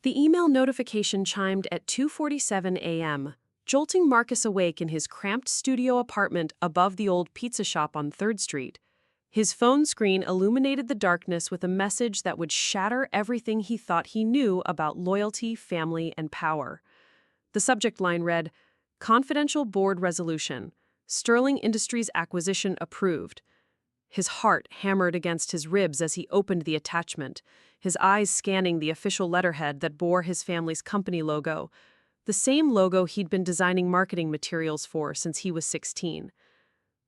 The email notification chimed at 2:47 a.m., jolting Marcus awake in his cramped studio apartment above the old pizza shop on 3rd Street. His phone screen illuminated the darkness with a message that would shatter everything he thought he knew about loyalty, family, and power. The subject line read, "Confidential Board Resolution. Sterling Industries Acquisition Approved." His heart hammered against his ribs as he opened the attachment, his eyes scanning the official letterhead that bore his family's company logo, the same logo he'd been designing marketing materials for since he was 16.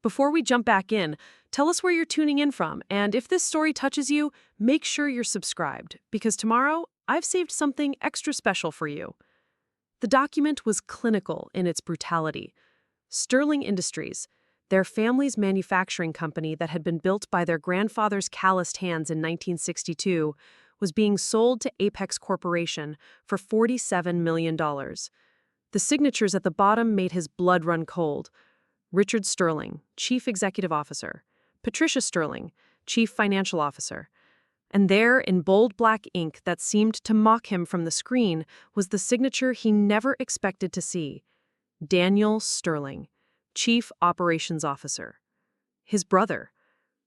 Before we jump back in, tell us where you're tuning in from, and if this story touches you, make sure you're subscribed, because tomorrow I've saved something extra special for you. The document was clinical in its brutality. Sterling Industries, their family's manufacturing company that had been built by their grandfather's calloused hands in 1962, was being sold to Apex Corporation for $47 million. The signatures at the bottom made his blood run cold. Richard Sterling, Chief Executive Officer. Patricia Sterling, Chief Financial Officer. And there, in bold black ink that seemed to mock him from the screen, was the signature he never expected to see. Daniel Sterling, Chief Operations Officer. His brother.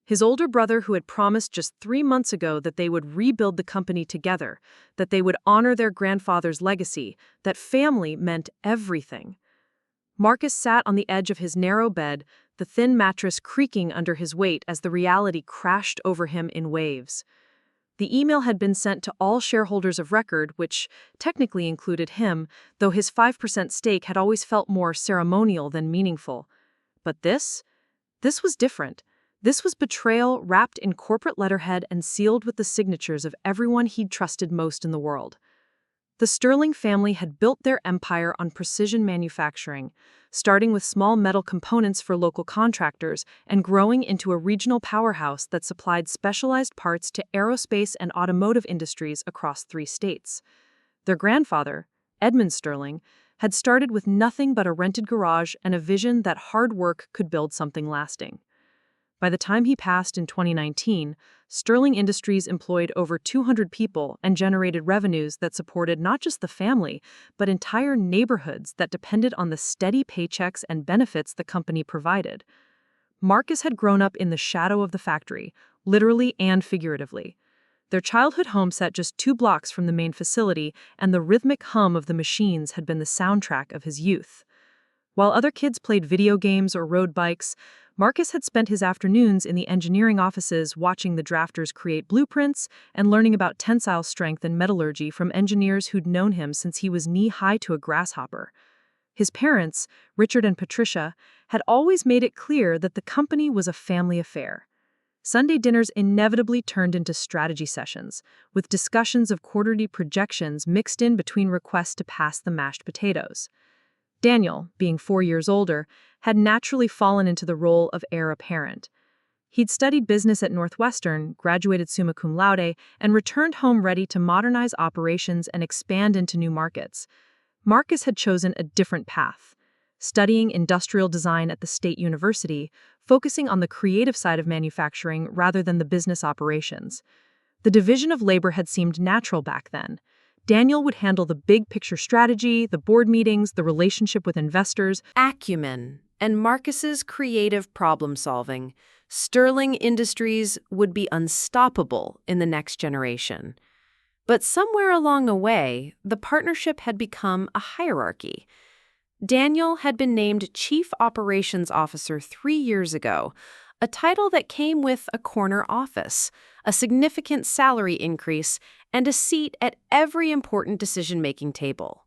His older brother who had promised just 3 months ago that they would rebuild the company together, that they would honor their grandfather's legacy, that family meant everything. Marcus sat on the edge of his narrow bed, the thin mattress creaking under his weight as the reality crashed over him in waves. The email had been sent to all shareholders of record, which technically included him, though his 5% stake had always felt more ceremonial than meaningful. But this was different. This was betrayal wrapped in corporate letterhead and sealed with the signatures of everyone he'd trusted most in the world. The Sterling family had built their empire on precision manufacturing, starting with small metal components for local contractors and growing into a regional powerhouse that supplied specialized parts to aerospace and automotive industries across 3 states. Their grandfather, Edmund Sterling, had started with nothing but a rented garage and a vision that hard work could build something lasting. By the time he passed in 2019, Sterling Industries employed over 200 people and generated revenues that supported not just the family, but entire neighborhoods that depended on the steady paychecks and benefits the company provided. Marcus had grown up in the shadow of the factory, literally and figuratively. Their childhood home sat just 2 blocks from the main facility, and the rhythmic hum of the machines had been the soundtrack of his youth. While other kids played video games or rode bikes, Marcus had spent his afternoons in the engineering offices watching the drafters create blueprints and learning about tensile strength and metallurgy from engineers who'd known him since he was knee-high to a grasshopper. His parents, Richard and Patricia, had always made it clear that the company was a family affair. Sunday dinners inevitably turned into strategy sessions, with discussions of quarterly projections mixed in between requests to pass the mashed potatoes. Daniel, being 4 years older, had naturally fallen into the role of heir apparent. He'd studied business at Northwestern, graduated summa cum laude, and returned home ready to modernize operations and expand into new markets. Marcus had chosen a different path, studying industrial design at the State University, focusing on the creative side of manufacturing rather than the business operations. The division of labor had seemed natural back then. Daniel would handle the big picture strategy, the board meetings, the relationship with investors. Acumen and Marcus's creative problem-solving, Sterling Industries would be unstoppable in the next generation. But somewhere along the way, the partnership had become a hierarchy. Daniel had been named Chief Operations Officer 3 years ago, a title that came with a corner office, a significant salary increase, and a seat at every important decision-making table.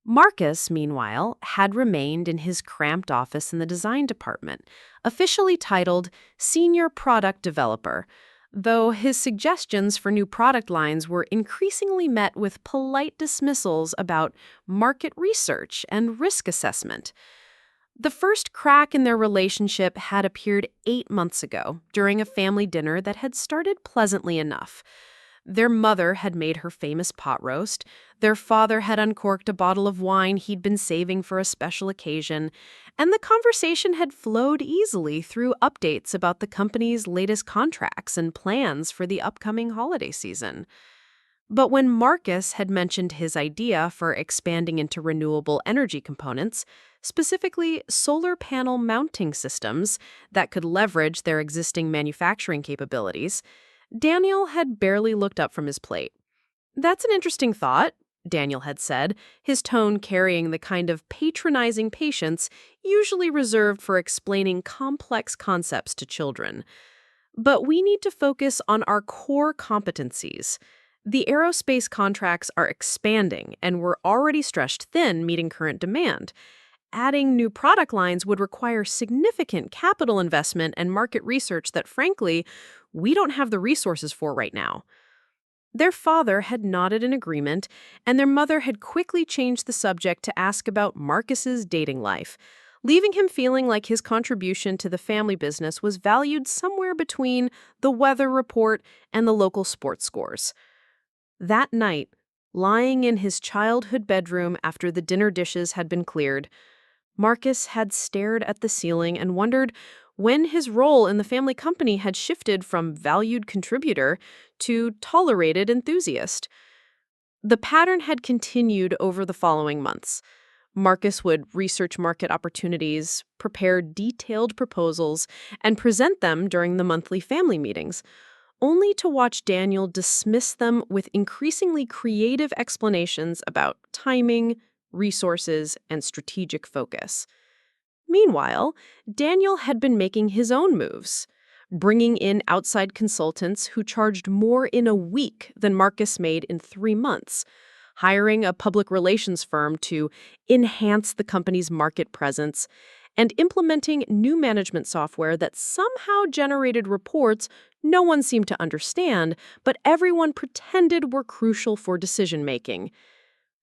Marcus, meanwhile, had remained in his cramped office in the design department, officially titled Senior Product Developer, though his suggestions for new product lines were increasingly met with polite dismissals about market research and risk assessment. The first crack in their relationship had appeared 8 months ago during a family dinner that had started pleasantly enough. Their mother had made her famous pot roast, their father had uncorked a bottle of wine he'd been saving for a special occasion, and the conversation had flowed easily through updates about the company's latest contracts and plans for the upcoming holiday season. But when Marcus had mentioned his idea for expanding into renewable energy components, specifically solar panel mounting systems that could leverage their existing manufacturing capabilities, Daniel had barely looked up from his plate. "That's an interesting thought," Daniel had said, his tone carrying the kind of patronizing patience usually reserved for explaining complex concepts to children. "But we need to focus on our core competencies. The aerospace contracts are expanding, and we're already stretched thin meeting current demand. Adding new product lines would require significant capital investment and market research that, frankly, we don't have the resources for right now." Their father had nodded in agreement, and their mother had quickly changed the subject to ask about Marcus's dating life, leaving him feeling like his contribution to the family business was valued somewhere between the weather report and the local sports scores. That night, lying in his childhood bedroom after the dinner dishes had been cleared, Marcus had stared at the ceiling and wondered when his role in the family company had shifted from valued contributor to tolerated enthusiast. The pattern had continued over the following months. Marcus would research market opportunities, prepare detailed proposals, and present them during the monthly family meetings, only to watch Daniel dismiss them with increasingly creative explanations about timing, resources, and strategic focus. Meanwhile, Daniel had been making his own moves, bringing in outside consultants who charged more in a week than Marcus made in 3 months, hiring a public relations firm to enhance the company's market presence, and implementing new management software that somehow generated reports no one seemed to understand, but everyone pretended were crucial for decision-making.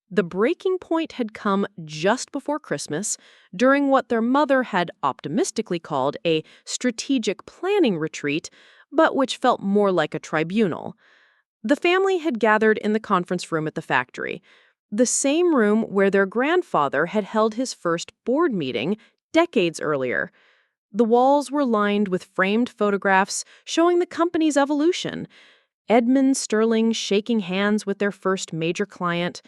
The breaking point had come just before Christmas, during what their mother had optimistically called a strategic planning retreat, but which felt more like a tribunal. The family had gathered in the conference room at the factory, the same room where their grandfather had held his first board meeting decades earlier. The walls were lined with framed photographs showing the company's evolution. Edmund Sterling shaking hands with their first major client,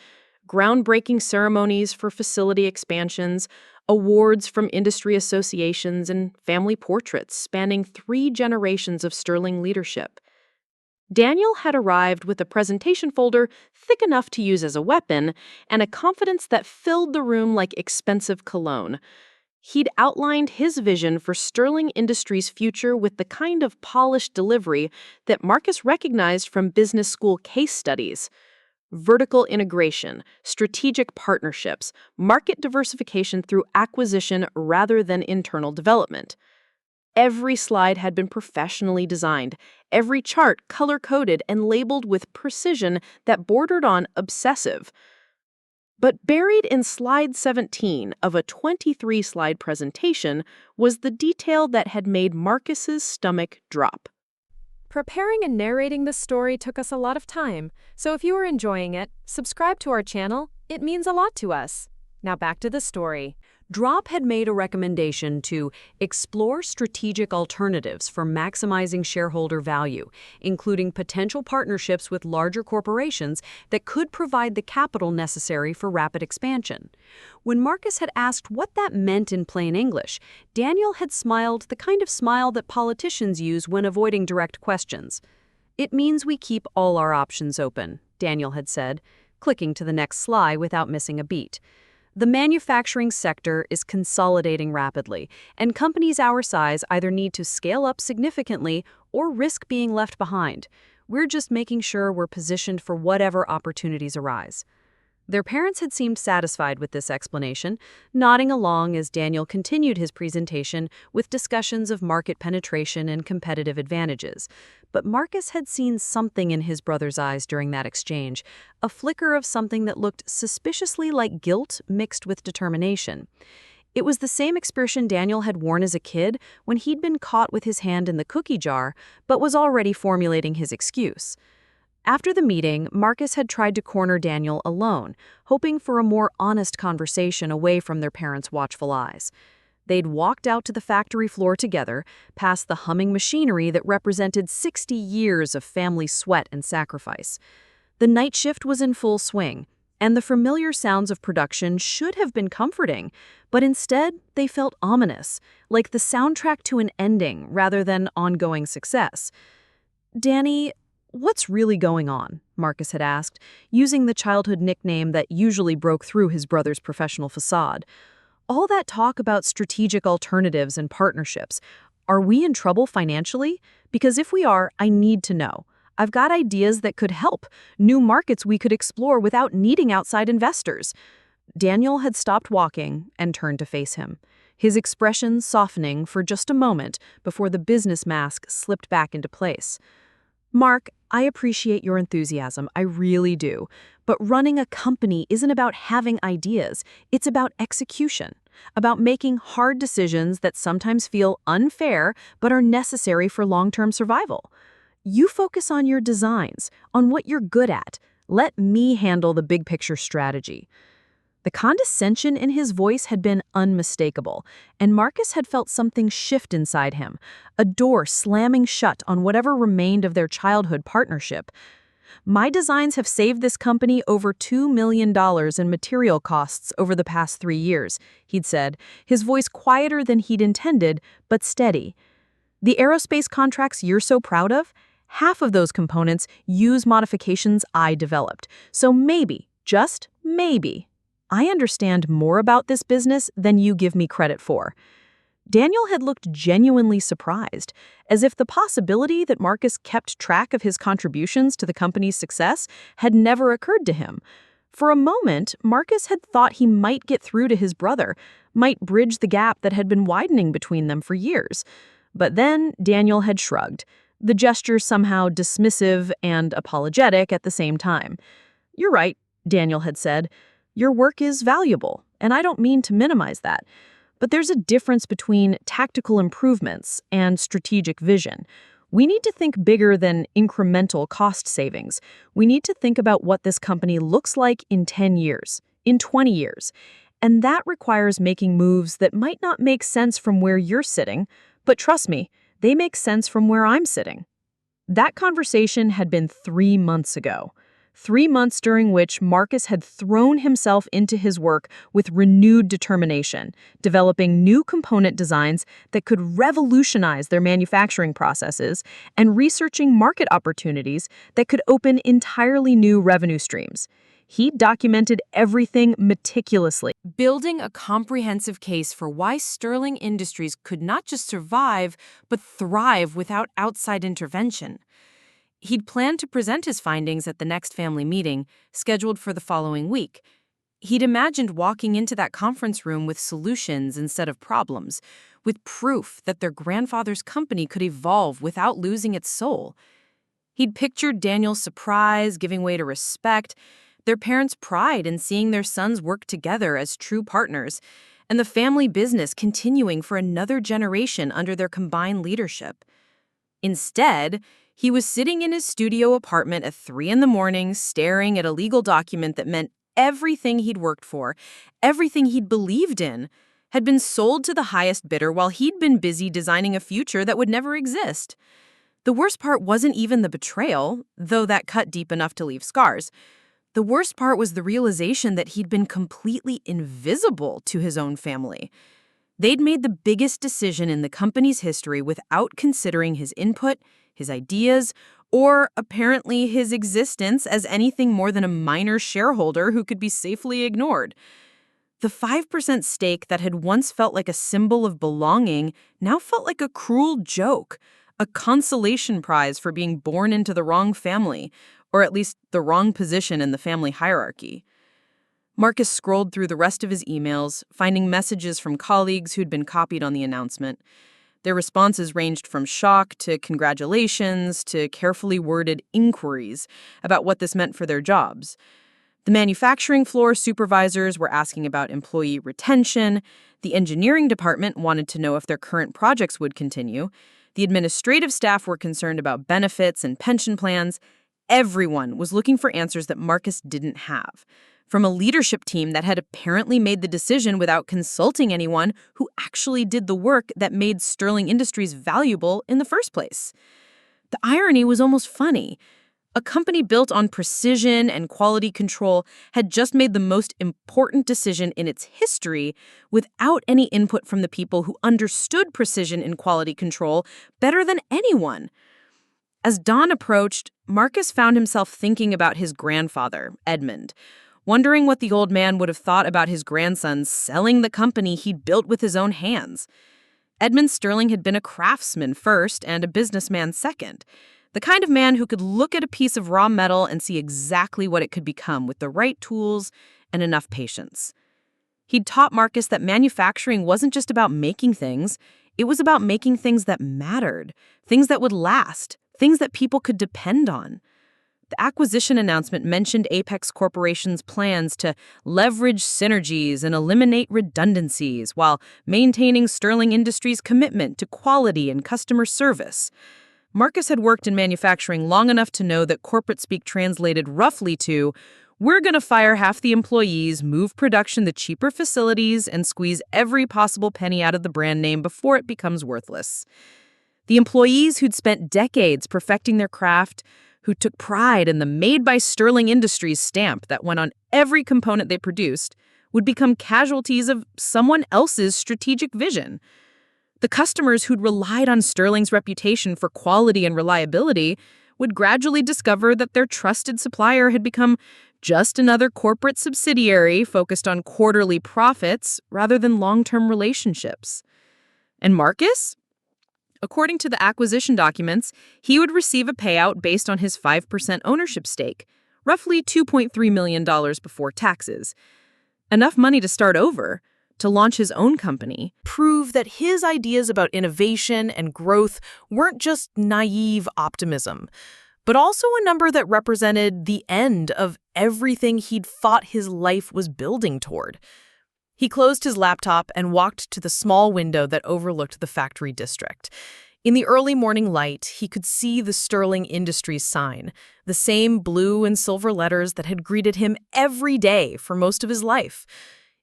groundbreaking ceremonies for facility expansions, awards from industry associations, and family portraits spanning 3 generations of Sterling leadership. Daniel had arrived with a presentation folder thick enough to use as a weapon and a confidence that filled the room like expensive cologne. He'd outlined his vision for Sterling Industries' future with the kind of polished delivery that Marcus recognized from business school case studies. Vertical integration, strategic partnerships, market diversification through acquisition rather than internal development. Every slide had been professionally designed, every chart color-coded and labeled with precision that bordered on obsessive. But buried in slide 17 of a 23-slide presentation was the detail that had made Marcus's stomach drop. Preparing and narrating this story took us a lot of time, so if you are enjoying it, subscribe to our channel. It means a lot to us. Now back to the story. Drop had made a recommendation to explore strategic alternatives for maximizing shareholder value, including potential partnerships with larger corporations that could provide the capital necessary for rapid expansion. When Marcus had asked what that meant in plain English, Daniel had smiled the kind of smile that politicians use when avoiding direct questions. "It means we keep all our options open," Daniel had said, clicking to the next slide without missing a beat. "The manufacturing sector is consolidating rapidly, and companies our size either need to scale up significantly or risk being left behind. We're just making sure we're positioned for whatever opportunities arise." Their parents had seemed satisfied with this explanation, nodding along as Daniel continued his presentation with discussions of market penetration and competitive advantages. But Marcus had seen something in his brother's eyes during that exchange, a flicker of something that looked suspiciously like guilt mixed with determination. It was the same expression Daniel had worn as a kid when he'd been caught with his hand in the cookie jar, but was already formulating his excuse. After the meeting, Marcus had tried to corner Daniel alone, hoping for a more honest conversation away from their parents' watchful eyes. They'd walked out to the factory floor together, past the humming machinery that represented 60 years of family sweat and sacrifice. The night shift was in full swing, and the familiar sounds of production should have been comforting, but instead they felt ominous, like the soundtrack to an ending rather than ongoing success. "Danny, what's really going on?" Marcus had asked, using the childhood nickname that usually broke through his brother's professional facade. "All that talk about strategic alternatives and partnerships, are we in trouble financially? Because if we are, I need to know. I've got ideas that could help, new markets we could explore without needing outside investors." Daniel had stopped walking and turned to face him, his expression softening for just a moment before the business mask slipped back into place. "Mark, I appreciate your enthusiasm, I really do. But running a company isn't about having ideas, it's about execution, about making hard decisions that sometimes feel unfair but are necessary for long-term survival. You focus on your designs, on what you're good at. Let me handle the big picture strategy." The condescension in his voice had been unmistakable, and Marcus had felt something shift inside him, a door slamming shut on whatever remained of their childhood partnership. "My designs have saved this company over $2 million in material costs over the past 3 years, he'd said, his voice quieter than he'd intended, but steady. "The aerospace contracts you're so proud of? Half of those components use modifications I developed. So maybe, just maybe, I understand more about this business than you give me credit for." Daniel had looked genuinely surprised, as if the possibility that Marcus kept track of his contributions to the company's success had never occurred to him. For a moment, Marcus had thought he might get through to his brother, might bridge the gap that had been widening between them for years. But then Daniel had shrugged, the gesture somehow dismissive and apologetic at the same time. "You're right," Daniel had said. "Your work is valuable, and I don't mean to minimize that. But there's a difference between tactical improvements and strategic vision. We need to think bigger than incremental cost savings. We need to think about what this company looks like in 10 years, in 20 years. And that requires making moves that might not make sense from where you're sitting, but trust me, they make sense from where I'm sitting." That conversation had been 3 months ago. 3 months during which Marcus had thrown himself into his work with renewed determination, developing new component designs that could revolutionize their manufacturing processes and researching market opportunities that could open entirely new revenue streams. He documented everything meticulously, building a comprehensive case for why Sterling Industries could not just survive, but thrive without outside intervention. He'd planned to present his findings at the next family meeting, scheduled for the following week. He'd imagined walking into that conference room with solutions instead of problems, with proof that their grandfather's company could evolve without losing its soul. He'd pictured Daniel's surprise giving way to respect, their parents' pride in seeing their sons work together as true partners, and the family business continuing for another generation under their combined leadership. Instead, he was sitting in his studio apartment at 3 a.m, staring at a legal document that meant everything he'd worked for, everything he'd believed in, had been sold to the highest bidder while he'd been busy designing a future that would never exist. The worst part wasn't even the betrayal, though that cut deep enough to leave scars. The worst part was the realization that he'd been completely invisible to his own family. They'd made the biggest decision in the company's history without considering his input, his ideas, or apparently his existence as anything more than a minor shareholder who could be safely ignored. The 5% stake that had once felt like a symbol of belonging now felt like a cruel joke, a consolation prize for being born into the wrong family, or at least the wrong position in the family hierarchy. Marcus scrolled through the rest of his emails, finding messages from colleagues who'd been copied on the announcement. Their responses ranged from shock to congratulations to carefully worded inquiries about what this meant for their jobs. The manufacturing floor supervisors were asking about employee retention. The engineering department wanted to know if their current projects would continue. The administrative staff were concerned about benefits and pension plans. Everyone was looking for answers that Marcus didn't have, from a leadership team that had apparently made the decision without consulting anyone who actually did the work that made Sterling Industries valuable in the first place. The irony was almost funny. A company built on precision and quality control had just made the most important decision in its history without any input from the people who understood precision and quality control better than anyone. As dawn approached, Marcus found himself thinking about his grandfather, Edmund, wondering what the old man would have thought about his grandson selling the company he'd built with his own hands. Edmund Sterling had been a craftsman first and a businessman second. The kind of man who could look at a piece of raw metal and see exactly what it could become with the right tools and enough patience. He'd taught Marcus that manufacturing wasn't just about making things, it was about making things that mattered, things that would last, things that people could depend on. The acquisition announcement mentioned Apex Corporation's plans to leverage synergies and eliminate redundancies while maintaining Sterling Industries' commitment to quality and customer service. Marcus had worked in manufacturing long enough to know that corporate speak translated roughly to, "We're going to fire half the employees, move production to cheaper facilities, and squeeze every possible penny out of the brand name before it becomes worthless." The employees who'd spent decades perfecting their craft, who took pride in the Made by Sterling Industries stamp that went on every component they produced, would become casualties of someone else's strategic vision. The customers who'd relied on Sterling's reputation for quality and reliability would gradually discover that their trusted supplier had become just another corporate subsidiary focused on quarterly profits rather than long-term relationships. And Marcus? According to the acquisition documents, he would receive a payout based on his 5% ownership stake, roughly $2.3 million before taxes. Enough money to start over, to launch his own company, prove that his ideas about innovation and growth weren't just naive optimism, but also a number that represented the end of everything he'd thought his life was building toward. He closed his laptop and walked to the small window that overlooked the factory district. In the early morning light, he could see the Sterling Industries sign, the same blue and silver letters that had greeted him every day for most of his life.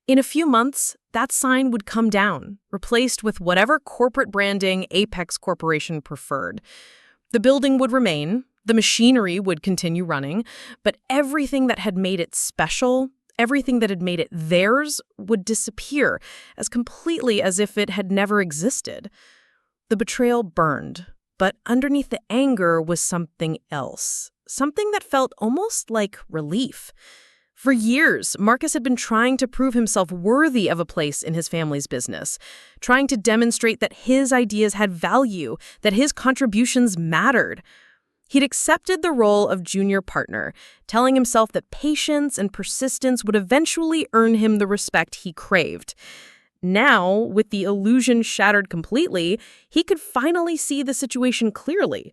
In a few months, that sign would come down, replaced with whatever corporate branding Apex Corporation preferred. The building would remain, the machinery would continue running, but everything that had made it special, everything that had made it theirs, would disappear as completely as if it had never existed. The betrayal burned, but underneath the anger was something else, something that felt almost like relief. For years, Marcus had been trying to prove himself worthy of a place in his family's business, trying to demonstrate that his ideas had value, that his contributions mattered. He'd accepted the role of junior partner, telling himself that patience and persistence would eventually earn him the respect he craved. Now, with the illusion shattered completely, he could finally see the situation clearly.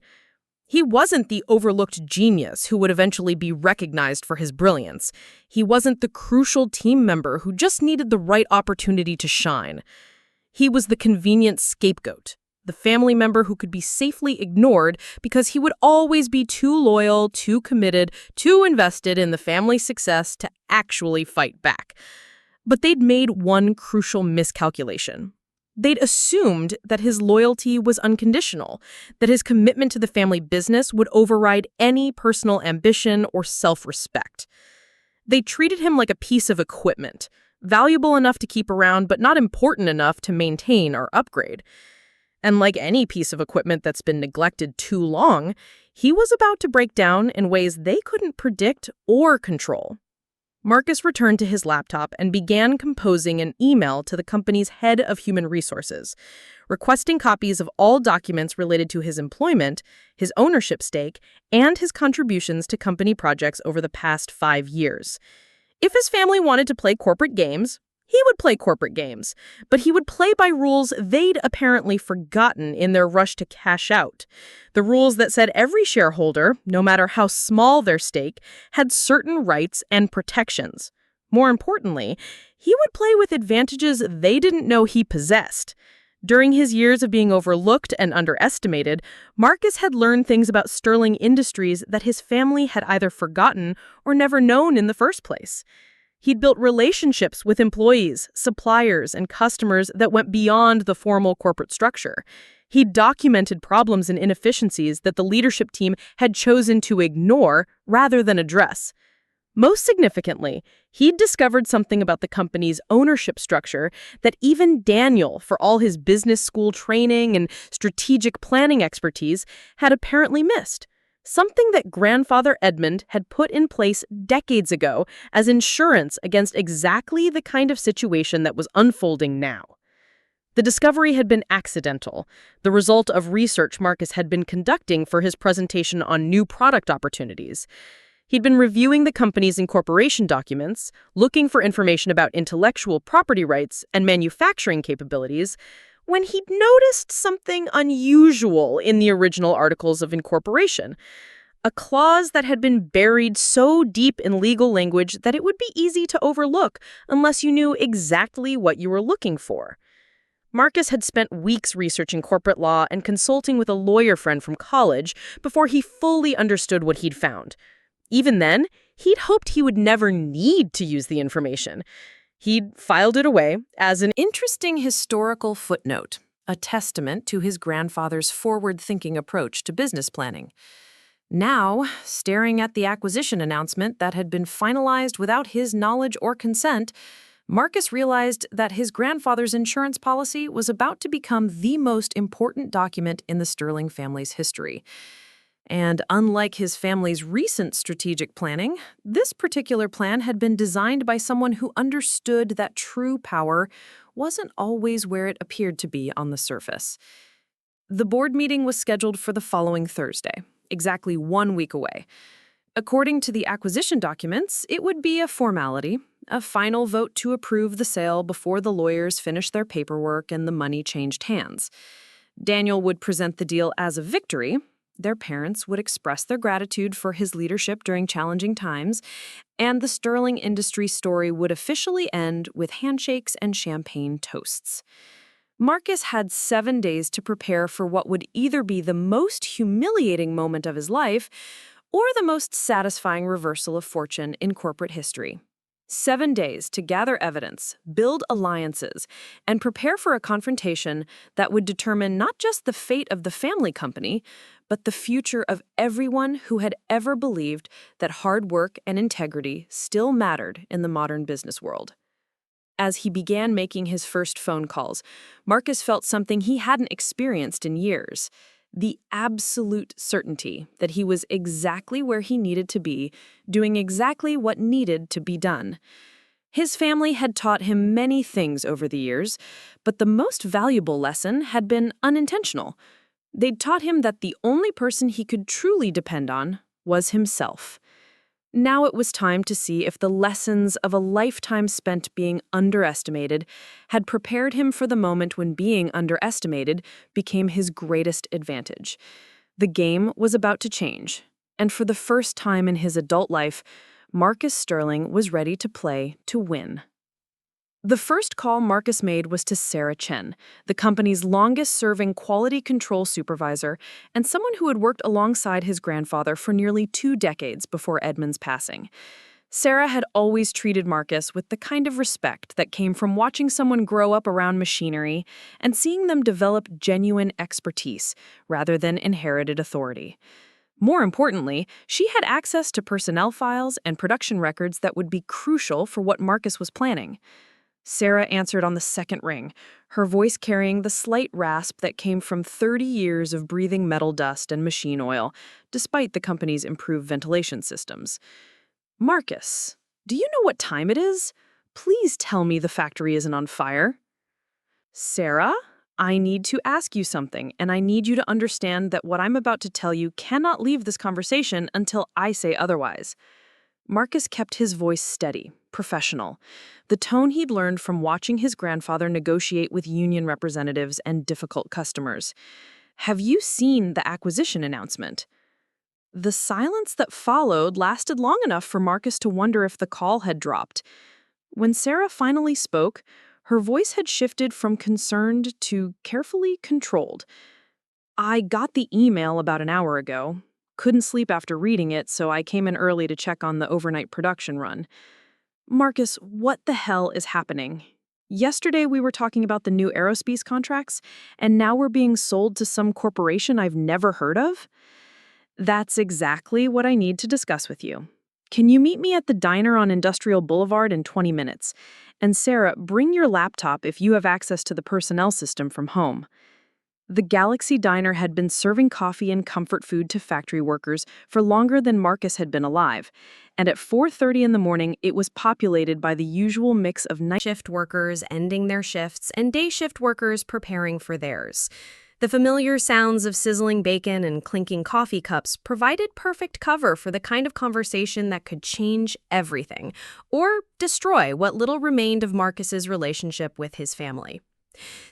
He wasn't the overlooked genius who would eventually be recognized for his brilliance. He wasn't the crucial team member who just needed the right opportunity to shine. He was the convenient scapegoat, the family member who could be safely ignored because he would always be too loyal, too committed, too invested in the family's success to actually fight back. But they'd made one crucial miscalculation. They'd assumed that his loyalty was unconditional, that his commitment to the family business would override any personal ambition or self-respect. They treated him like a piece of equipment, valuable enough to keep around but not important enough to maintain or upgrade. And like any piece of equipment that's been neglected too long, he was about to break down in ways they couldn't predict or control. Marcus returned to his laptop and began composing an email to the company's head of human resources, requesting copies of all documents related to his employment, his ownership stake, and his contributions to company projects over the past 5 years. If his family wanted to play corporate games, he would play corporate games, but he would play by rules they'd apparently forgotten in their rush to cash out. The rules that said every shareholder, no matter how small their stake, had certain rights and protections. More importantly, he would play with advantages they didn't know he possessed. During his years of being overlooked and underestimated, Marcus had learned things about Sterling Industries that his family had either forgotten or never known in the first place. He'd built relationships with employees, suppliers, and customers that went beyond the formal corporate structure. He documented problems and inefficiencies that the leadership team had chosen to ignore rather than address. Most significantly, he'd discovered something about the company's ownership structure that even Daniel, for all his business school training and strategic planning expertise, had apparently missed. Something that grandfather Edmund had put in place decades ago as insurance against exactly the kind of situation that was unfolding now. The discovery had been accidental, the result of research Marcus had been conducting for his presentation on new product opportunities. He'd been reviewing the company's incorporation documents, looking for information about intellectual property rights and manufacturing capabilities, when he'd noticed something unusual in the original articles of incorporation, a clause that had been buried so deep in legal language that it would be easy to overlook unless you knew exactly what you were looking for. Marcus had spent weeks researching corporate law and consulting with a lawyer friend from college before he fully understood what he'd found. Even then, he'd hoped he would never need to use the information. He'd filed it away as an Interesting historical footnote, a testament to his grandfather's forward-thinking approach to business planning. Now, staring at the acquisition announcement that had been finalized without his knowledge or consent, Marcus realized that his grandfather's insurance policy was about to become the most important document in the Sterling family's history. And unlike his family's recent strategic planning, this particular plan had been designed by someone who understood that true power wasn't always where it appeared to be on the surface. The board meeting was scheduled for the following Thursday, exactly 1 week away. According to the acquisition documents, it would be a formality, a final vote to approve the sale before the lawyers finished their paperwork and the money changed hands. Daniel would present the deal as a victory. Their parents would express their gratitude for his leadership during challenging times, and the Sterling Industries story would officially end with handshakes and champagne toasts. Marcus had 7 days to prepare for what would either be the most humiliating moment of his life or the most satisfying reversal of fortune in corporate history. 7 days to gather evidence, build alliances, and prepare for a confrontation that would determine not just the fate of the family company, but the future of everyone who had ever believed that hard work and integrity still mattered in the modern business world. As he began making his first phone calls, Marcus felt something he hadn't experienced in years: the absolute certainty that he was exactly where he needed to be, doing exactly what needed to be done. His family had taught him many things over the years, but the most valuable lesson had been unintentional. They'd taught him that the only person he could truly depend on was himself. Now it was time to see if the lessons of a lifetime spent being underestimated had prepared him for the moment when being underestimated became his greatest advantage. The game was about to change, and for the first time in his adult life, Marcus Sterling was ready to play to win. The first call Marcus made was to Sarah Chen, the company's longest-serving quality control supervisor and someone who had worked alongside his grandfather for nearly 2 decades before Edmund's passing. Sarah had always treated Marcus with the kind of respect that came from watching someone grow up around machinery and seeing them develop genuine expertise rather than inherited authority. More importantly, she had access to personnel files and production records that would be crucial for what Marcus was planning. Sarah answered on the second ring, her voice carrying the slight rasp that came from 30 years of breathing metal dust and machine oil, despite the company's improved ventilation systems. "Marcus, do you know what time it is? Please tell me the factory isn't on fire." "Sarah, I need to ask you something, and I need you to understand that what I'm about to tell you cannot leave this conversation until I say otherwise." Marcus kept his voice steady, professional, the tone he'd learned from watching his grandfather negotiate with union representatives and difficult customers. "Have you seen the acquisition announcement?" The silence that followed lasted long enough for Marcus to wonder if the call had dropped. When Sarah finally spoke, her voice had shifted from concerned to carefully controlled. "I got the email about an hour ago. Couldn't sleep after reading it, so I came in early to check on the overnight production run." "Marcus, what the hell is happening?" Yesterday we were talking about the new aerospace contracts, and now we're being sold to some corporation I've never heard of? That's exactly what I need to discuss with you. Can you meet me at the diner on Industrial Boulevard in 20 minutes? And Sarah, bring your laptop if you have access to the personnel system from home. The Galaxy Diner had been serving coffee and comfort food to factory workers for longer than Marcus had been alive, and at 4:30 in the morning, it was populated by the usual mix of night Shift workers ending their shifts and day shift workers preparing for theirs. The familiar sounds of sizzling bacon and clinking coffee cups provided perfect cover for the kind of conversation that could change everything, or destroy what little remained of Marcus's relationship with his family.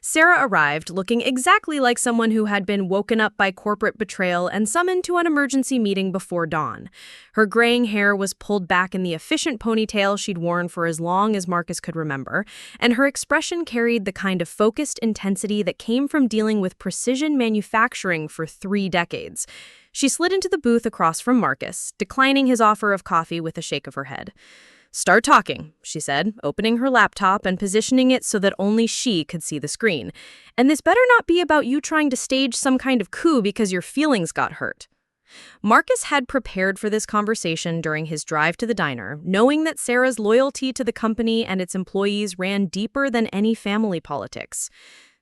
Sarah arrived looking exactly like someone who had been woken up by corporate betrayal and summoned to an emergency meeting before dawn. Her graying hair was pulled back in the efficient ponytail she'd worn for as long as Marcus could remember, and her expression carried the kind of focused intensity that came from dealing with precision manufacturing for 3 decades. She slid into the booth across from Marcus, declining his offer of coffee with a shake of her head. "Start talking," she said, opening her laptop and positioning it so that only she could see the screen. "And this better not be about you trying to stage some kind of coup because your feelings got hurt." Marcus had prepared for this conversation during his drive to the diner, knowing that Sarah's loyalty to the company and its employees ran deeper than any family politics.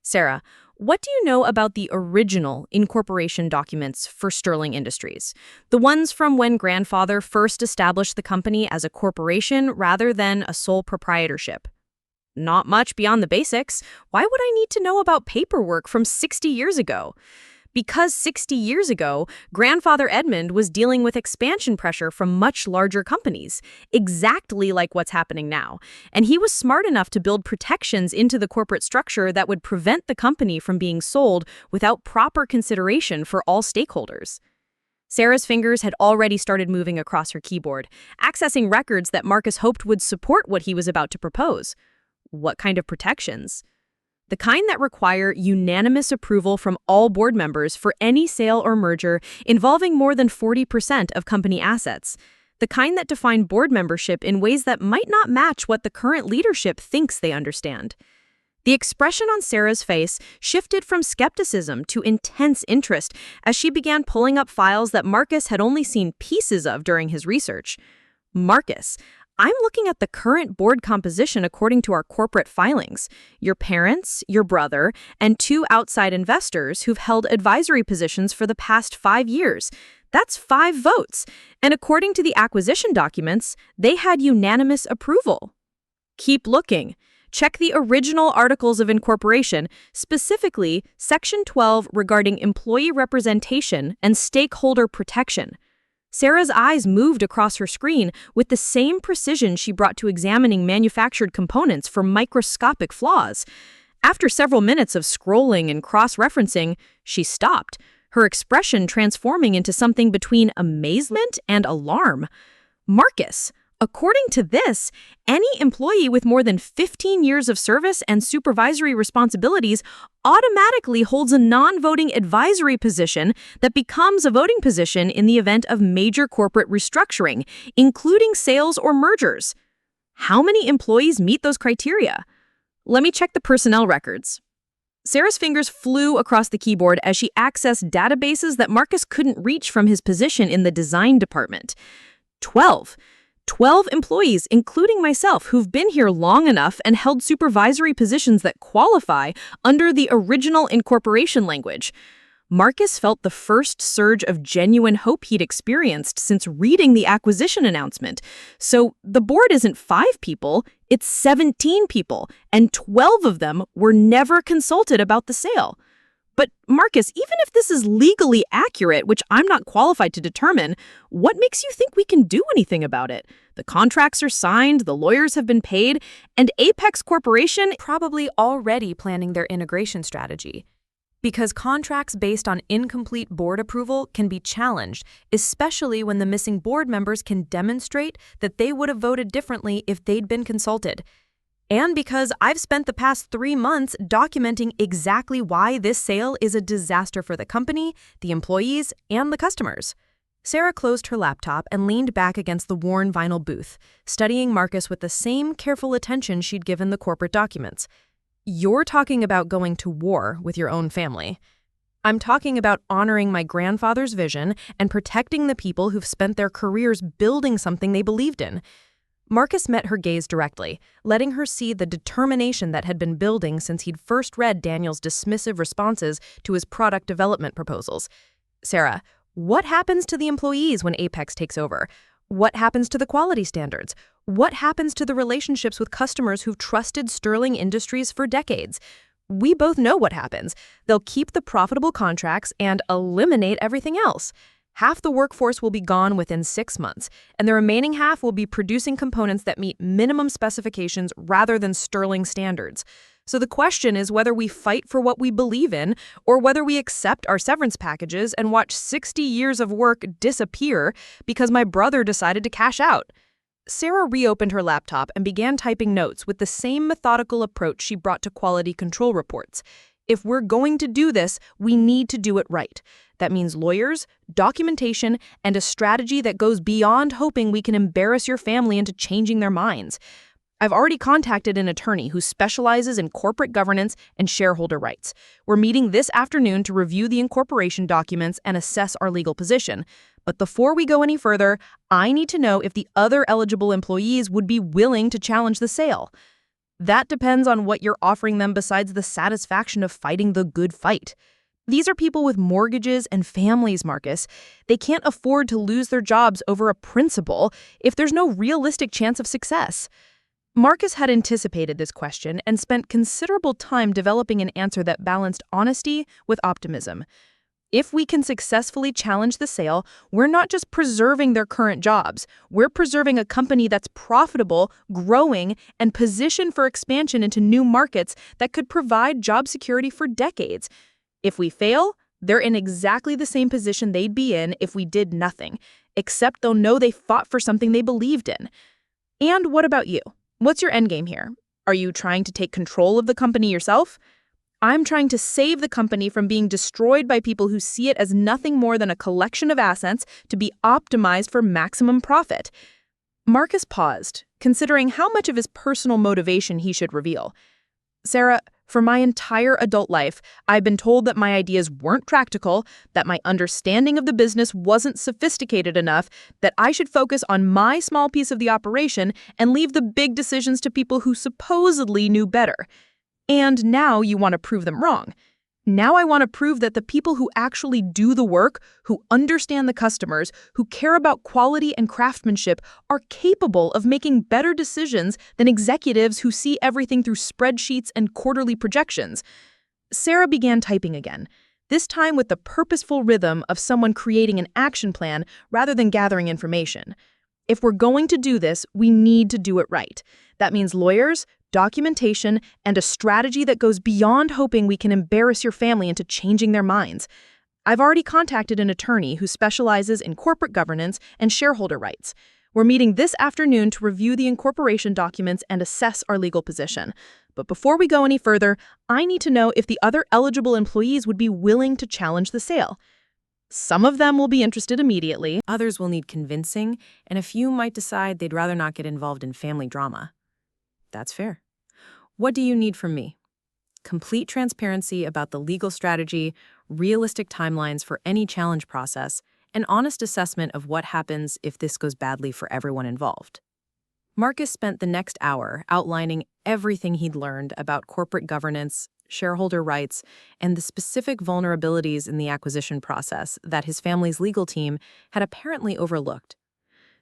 "Sarah, what do you know about the original incorporation documents for Sterling Industries? The ones from when grandfather first established the company as a corporation rather than a sole proprietorship?" "Not much beyond the basics. Why would I need to know about paperwork from 60 years ago?" "Because 60 years ago, grandfather Edmund was dealing with expansion pressure from much larger companies, exactly like what's happening now. And he was smart enough to build protections into the corporate structure that would prevent the company from being sold without proper consideration for all stakeholders." Sarah's fingers had already started moving across her keyboard, accessing records that Marcus hoped would support what he was about to propose. What kind of protections? "The kind that require unanimous approval from all board members for any sale or merger involving more than 40% of company assets. The kind that define board membership in ways that might not match what the current leadership thinks they understand." The expression on Sarah's face shifted from skepticism to intense interest as she began pulling up files that Marcus had only seen pieces of during his research. "Marcus, I'm looking at the current board composition according to our corporate filings. Your parents, your brother, and 2 outside investors who've held advisory positions for the past 5 years. That's 5 votes. And according to the acquisition documents, they had unanimous approval." "Keep looking. Check the original articles of incorporation, specifically Section 12 regarding employee representation and stakeholder protection." Sarah's eyes moved across her screen with the same precision she brought to examining manufactured components for microscopic flaws. After several minutes of scrolling and cross-referencing, she stopped, her expression transforming into something between amazement and alarm. "Marcus, according to this, any employee with more than 15 years of service and supervisory responsibilities automatically holds a non-voting advisory position that becomes a voting position in the event of major corporate restructuring, including sales or mergers. How many employees meet those criteria? Let me check the personnel records." Sarah's fingers flew across the keyboard as she accessed databases that Marcus couldn't reach from his position in the design department. 12 employees, including myself, who've been here long enough and held supervisory positions that qualify under the original incorporation language. Marcus felt the first surge of genuine hope he'd experienced since reading the acquisition announcement. So the board isn't 5 people, it's 17 people, and 12 of them were never consulted about the sale. "But Marcus, even if this is legally accurate, which I'm not qualified to determine, what makes you think we can do anything about it? The contracts are signed, the lawyers have been paid, and Apex Corporation probably already planning their integration strategy. Because contracts based on incomplete board approval can be challenged, especially when the missing board members can demonstrate that they would have voted differently if they'd been consulted. And because I've spent the past 3 months documenting exactly why this sale is a disaster for the company, the employees, and the customers. Sarah closed her laptop and leaned back against the worn vinyl booth, studying Marcus with the same careful attention she'd given the corporate documents. "You're talking about going to war with your own family. I'm talking about honoring my grandfather's vision and protecting the people who've spent their careers building something they believed in." Marcus met her gaze directly, letting her see the determination that had been building since he'd first read Daniel's dismissive responses to his product development proposals. "Sarah, what happens to the employees when Apex takes over? What happens to the quality standards? What happens to the relationships with customers who've trusted Sterling Industries for decades? We both know what happens. They'll keep the profitable contracts and eliminate everything else. Half the workforce will be gone within 6 months, and the remaining half will be producing components that meet minimum specifications rather than Sterling standards. So the question is whether we fight for what we believe in, or whether we accept our severance packages and watch 60 years of work disappear because my brother decided to cash out." Sarah reopened her laptop and began typing notes with the same methodical approach she brought to quality control reports. If we're going to do this, we need to do it right. That means lawyers, documentation, and a strategy that goes beyond hoping we can embarrass your family into changing their minds. I've already contacted an attorney who specializes in corporate governance and shareholder rights. We're meeting this afternoon to review the incorporation documents and assess our legal position. But before we go any further, I need to know if the other eligible employees would be willing to challenge the sale. That depends on what you're offering them besides the satisfaction of fighting the good fight. These are people with mortgages and families, Marcus. They can't afford to lose their jobs over a principle if there's no realistic chance of success. Marcus had anticipated this question and spent considerable time developing an answer that balanced honesty with optimism. If we can successfully challenge the sale, we're not just preserving their current jobs. We're preserving a company that's profitable, growing, and positioned for expansion into new markets that could provide job security for decades. If we fail, they're in exactly the same position they'd be in if we did nothing, except they'll know they fought for something they believed in. And what about you? What's your endgame here? Are you trying to take control of the company yourself? I'm trying to save the company from being destroyed by people who see it as nothing more than a collection of assets to be optimized for maximum profit." Marcus paused, considering how much of his personal motivation he should reveal. "Sarah, for my entire adult life, I've been told that my ideas weren't practical, that my understanding of the business wasn't sophisticated enough, that I should focus on my small piece of the operation and leave the big decisions to people who supposedly knew better. And now you want to prove them wrong. Now I want to prove that the people who actually do the work, who understand the customers, who care about quality and craftsmanship, are capable of making better decisions than executives who see everything through spreadsheets and quarterly projections." Sarah began typing again, this time with the purposeful rhythm of someone creating an action plan rather than gathering information. "If we're going to do this, we need to do it right. That means lawyers, documentation, and a strategy that goes beyond hoping we can embarrass your family into changing their minds. I've already contacted an attorney who specializes in corporate governance and shareholder rights. We're meeting this afternoon to review the incorporation documents and assess our legal position. But before we go any further, I need to know if the other eligible employees would be willing to challenge the sale. Some of them will be interested immediately. Others will need convincing, and a few might decide they'd rather not get involved in family drama. That's fair. What do you need from me? Complete transparency about the legal strategy, realistic timelines for any challenge process, an honest assessment of what happens if this goes badly for everyone involved." Marcus spent the next hour outlining everything he'd learned about corporate governance, shareholder rights, and the specific vulnerabilities in the acquisition process that his family's legal team had apparently overlooked.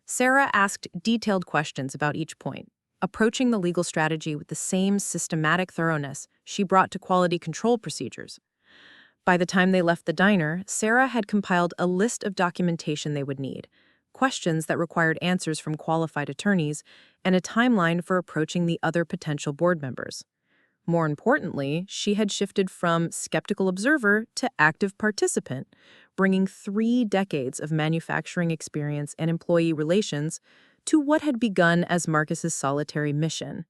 Sarah asked detailed questions about each point, approaching the legal strategy with the same systematic thoroughness she brought to quality control procedures. By the time they left the diner, Sarah had compiled a list of documentation they would need, questions that required answers from qualified attorneys, and a timeline for approaching the other potential board members. More importantly, she had shifted from skeptical observer to active participant, bringing 3 decades of manufacturing experience and employee relations to what had begun as Marcus's solitary mission.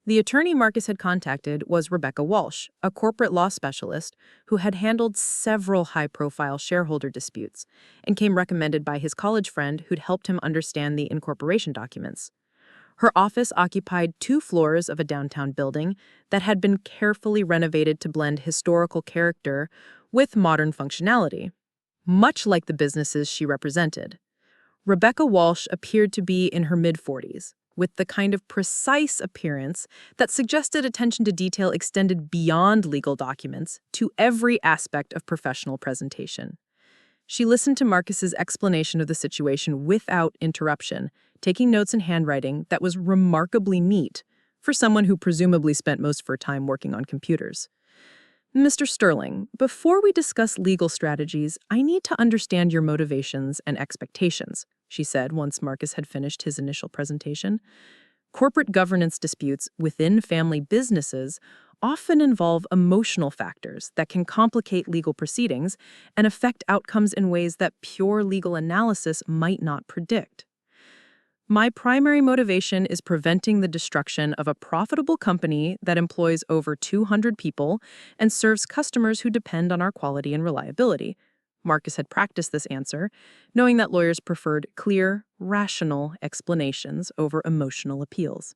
The attorney Marcus had contacted was Rebecca Walsh, a corporate law specialist who had handled several high-profile shareholder disputes and came recommended by his college friend who'd helped him understand the incorporation documents. Her office occupied 2 floors of a downtown building that had been carefully renovated to blend historical character with modern functionality, much like the businesses she represented. Rebecca Walsh appeared to be in her mid-40s, with the kind of precise appearance that suggested attention to detail extended beyond legal documents to every aspect of professional presentation. She listened to Marcus's explanation of the situation without interruption, taking notes in handwriting that was remarkably neat for someone who presumably spent most of her time working on computers. Mr. Sterling, before we discuss legal strategies, I need to understand your motivations and expectations, she said once Marcus had finished his initial presentation. Corporate governance disputes within family businesses often involve emotional factors that can complicate legal proceedings and affect outcomes in ways that pure legal analysis might not predict. My primary motivation is preventing the destruction of a profitable company that employs over 200 people and serves customers who depend on our quality and reliability. Marcus had practiced this answer, knowing that lawyers preferred clear, rational explanations over emotional appeals.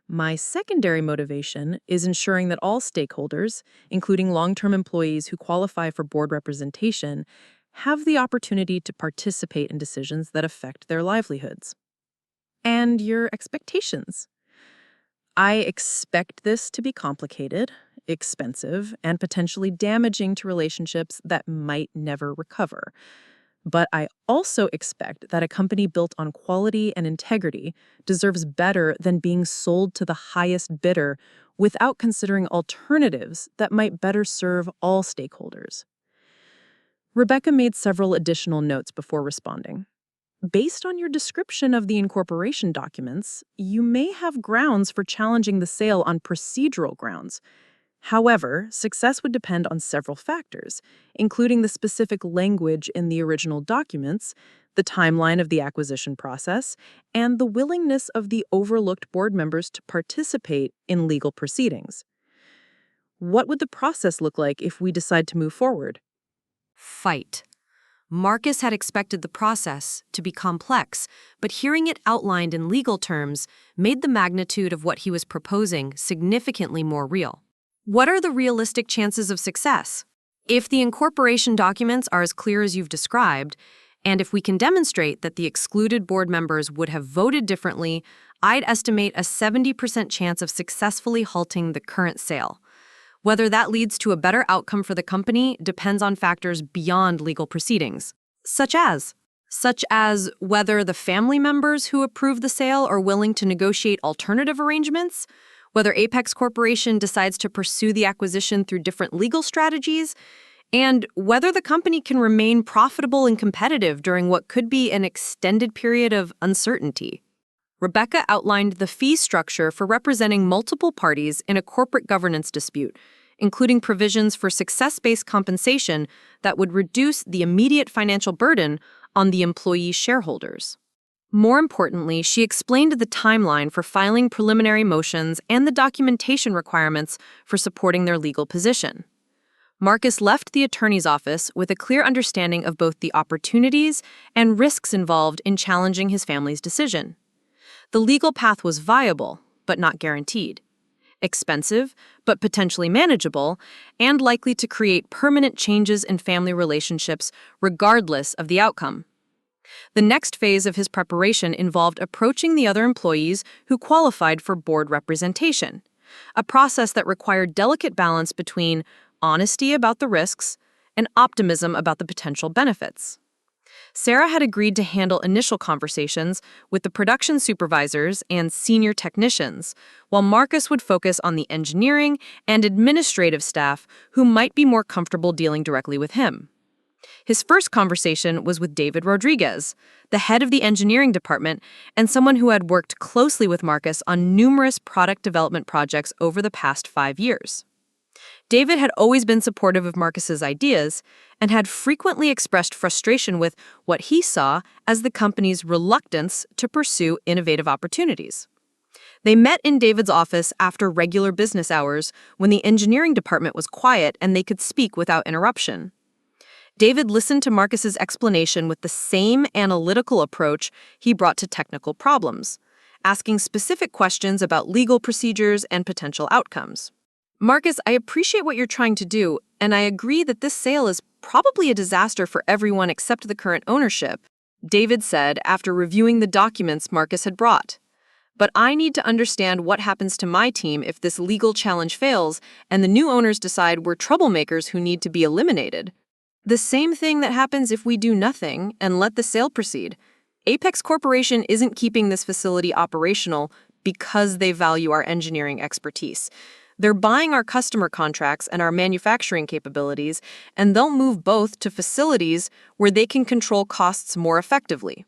My secondary motivation is ensuring that all stakeholders, including long-term employees who qualify for board representation, have the opportunity to participate in decisions that affect their livelihoods. And your expectations. I expect this to be complicated, expensive, and potentially damaging to relationships that might never recover. But I also expect that a company built on quality and integrity deserves better than being sold to the highest bidder without considering alternatives that might better serve all stakeholders. Rebecca made several additional notes before responding. Based on your description of the incorporation documents, you may have grounds for challenging the sale on procedural grounds. However, success would depend on several factors, including the specific language in the original documents, the timeline of the acquisition process, and the willingness of the overlooked board members to participate in legal proceedings. What would the process look like if we decide to move forward? Fight. Marcus had expected the process to be complex, but hearing it outlined in legal terms made the magnitude of what he was proposing significantly more real. What are the realistic chances of success? If the incorporation documents are as clear as you've described, and if we can demonstrate that the excluded board members would have voted differently, I'd estimate a 70% chance of successfully halting the current sale. Whether that leads to a better outcome for the company depends on factors beyond legal proceedings, such as whether the family members who approve the sale are willing to negotiate alternative arrangements, whether Apex Corporation decides to pursue the acquisition through different legal strategies, and whether the company can remain profitable and competitive during what could be an extended period of uncertainty. Rebecca outlined the fee structure for representing multiple parties in a corporate governance dispute, including provisions for success-based compensation that would reduce the immediate financial burden on the employee shareholders. More importantly, she explained the timeline for filing preliminary motions and the documentation requirements for supporting their legal position. Marcus left the attorney's office with a clear understanding of both the opportunities and risks involved in challenging his family's decision. The legal path was viable, but not guaranteed, expensive, but potentially manageable, and likely to create permanent changes in family relationships regardless of the outcome. The next phase of his preparation involved approaching the other employees who qualified for board representation, a process that required delicate balance between honesty about the risks and optimism about the potential benefits. Sarah had agreed to handle initial conversations with the production supervisors and senior technicians, while Marcus would focus on the engineering and administrative staff who might be more comfortable dealing directly with him. His first conversation was with David Rodriguez, the head of the engineering department and someone who had worked closely with Marcus on numerous product development projects over the past 5 years. David had always been supportive of Marcus's ideas and had frequently expressed frustration with what he saw as the company's reluctance to pursue innovative opportunities. They met in David's office after regular business hours when the engineering department was quiet and they could speak without interruption. David listened to Marcus's explanation with the same analytical approach he brought to technical problems, asking specific questions about legal procedures and potential outcomes. Marcus, I appreciate what you're trying to do, and I agree that this sale is probably a disaster for everyone except the current ownership, David said after reviewing the documents Marcus had brought. But I need to understand what happens to my team if this legal challenge fails and the new owners decide we're troublemakers who need to be eliminated. The same thing that happens if we do nothing and let the sale proceed. Apex Corporation isn't keeping this facility operational because they value our engineering expertise. They're buying our customer contracts and our manufacturing capabilities, and they'll move both to facilities where they can control costs more effectively.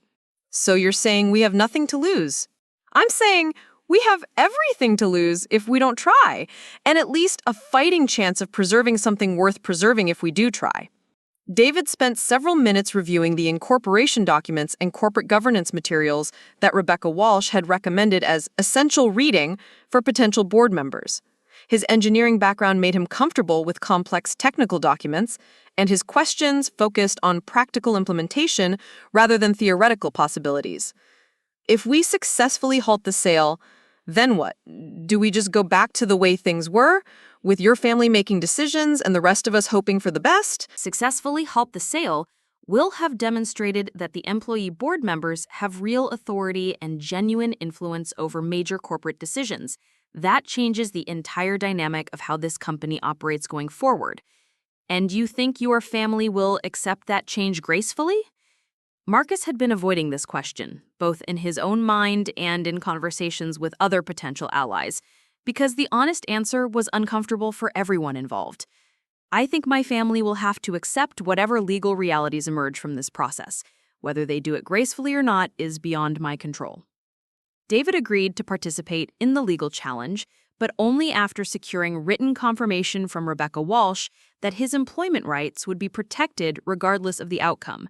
So you're saying we have nothing to lose? I'm saying we have everything to lose if we don't try, and at least a fighting chance of preserving something worth preserving if we do try. David spent several minutes reviewing the incorporation documents and corporate governance materials that Rebecca Walsh had recommended as essential reading for potential board members. His engineering background made him comfortable with complex technical documents, and his questions focused on practical implementation rather than theoretical possibilities. If we successfully halt the sale, then what? Do we just go back to the way things were, with your family making decisions and the rest of us hoping for the best? Successfully halt the sale will have demonstrated that the employee board members have real authority and genuine influence over major corporate decisions. That changes the entire dynamic of how this company operates going forward. And you think your family will accept that change gracefully? Marcus had been avoiding this question, both in his own mind and in conversations with other potential allies, because the honest answer was uncomfortable for everyone involved. I think my family will have to accept whatever legal realities emerge from this process. Whether they do it gracefully or not is beyond my control. David agreed to participate in the legal challenge, but only after securing written confirmation from Rebecca Walsh that his employment rights would be protected regardless of the outcome.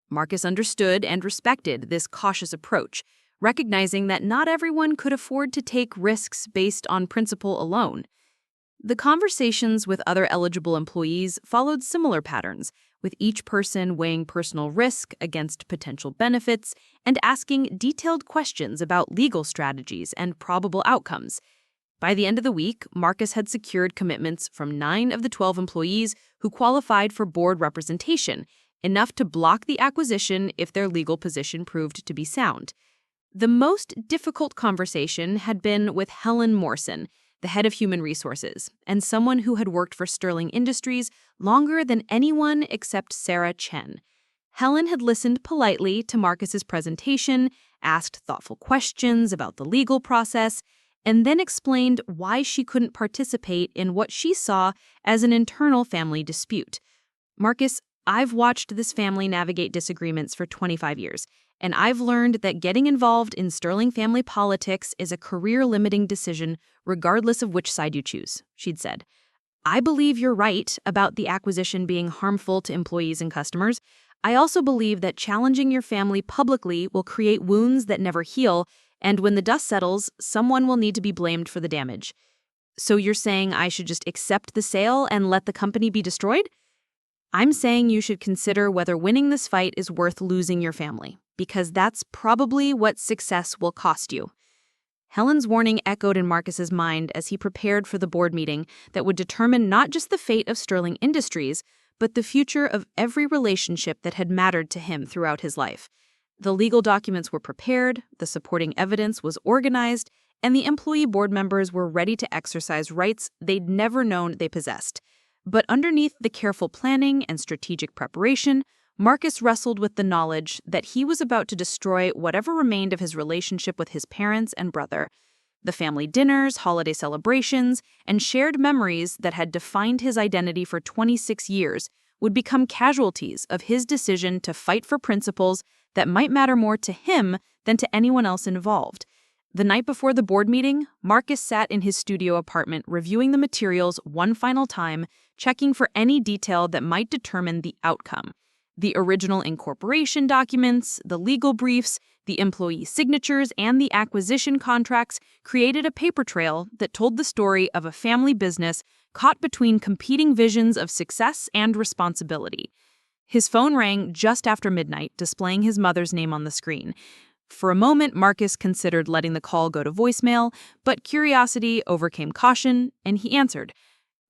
Marcus understood and respected this cautious approach, recognizing that not everyone could afford to take risks based on principle alone. The conversations with other eligible employees followed similar patterns, with each person weighing personal risk against potential benefits and asking detailed questions about legal strategies and probable outcomes. By the end of the week, Marcus had secured commitments from 9 of the 12 employees who qualified for board representation, enough to block the acquisition if their legal position proved to be sound. The most difficult conversation had been with Helen Morrison, the head of human resources, and someone who had worked for Sterling Industries longer than anyone except Sarah Chen. Helen had listened politely to Marcus's presentation, asked thoughtful questions about the legal process, and then explained why she couldn't participate in what she saw as an internal family dispute. Marcus, I've watched this family navigate disagreements for 25 years, and I've learned that getting involved in Sterling family politics is a career-limiting decision regardless of which side you choose, she'd said. I believe you're right about the acquisition being harmful to employees and customers. I also believe that challenging your family publicly will create wounds that never heal, and when the dust settles, someone will need to be blamed for the damage. So you're saying I should just accept the sale and let the company be destroyed? I'm saying you should consider whether winning this fight is worth losing your family, because that's probably what success will cost you. Helen's warning echoed in Marcus's mind as he prepared for the board meeting that would determine not just the fate of Sterling Industries, but the future of every relationship that had mattered to him throughout his life. The legal documents were prepared, the supporting evidence was organized, and the employee board members were ready to exercise rights they'd never known they possessed. But underneath the careful planning and strategic preparation, Marcus wrestled with the knowledge that he was about to destroy whatever remained of his relationship with his parents and brother. The family dinners, holiday celebrations, and shared memories that had defined his identity for 26 years would become casualties of his decision to fight for principles that might matter more to him than to anyone else involved. The night before the board meeting, Marcus sat in his studio apartment reviewing the materials one final time, checking for any detail that might determine the outcome. The original incorporation documents, the legal briefs, the employee signatures, and the acquisition contracts created a paper trail that told the story of a family business caught between competing visions of success and responsibility. His phone rang just after midnight, displaying his mother's name on the screen. For a moment, Marcus considered letting the call go to voicemail, but curiosity overcame caution, and he answered.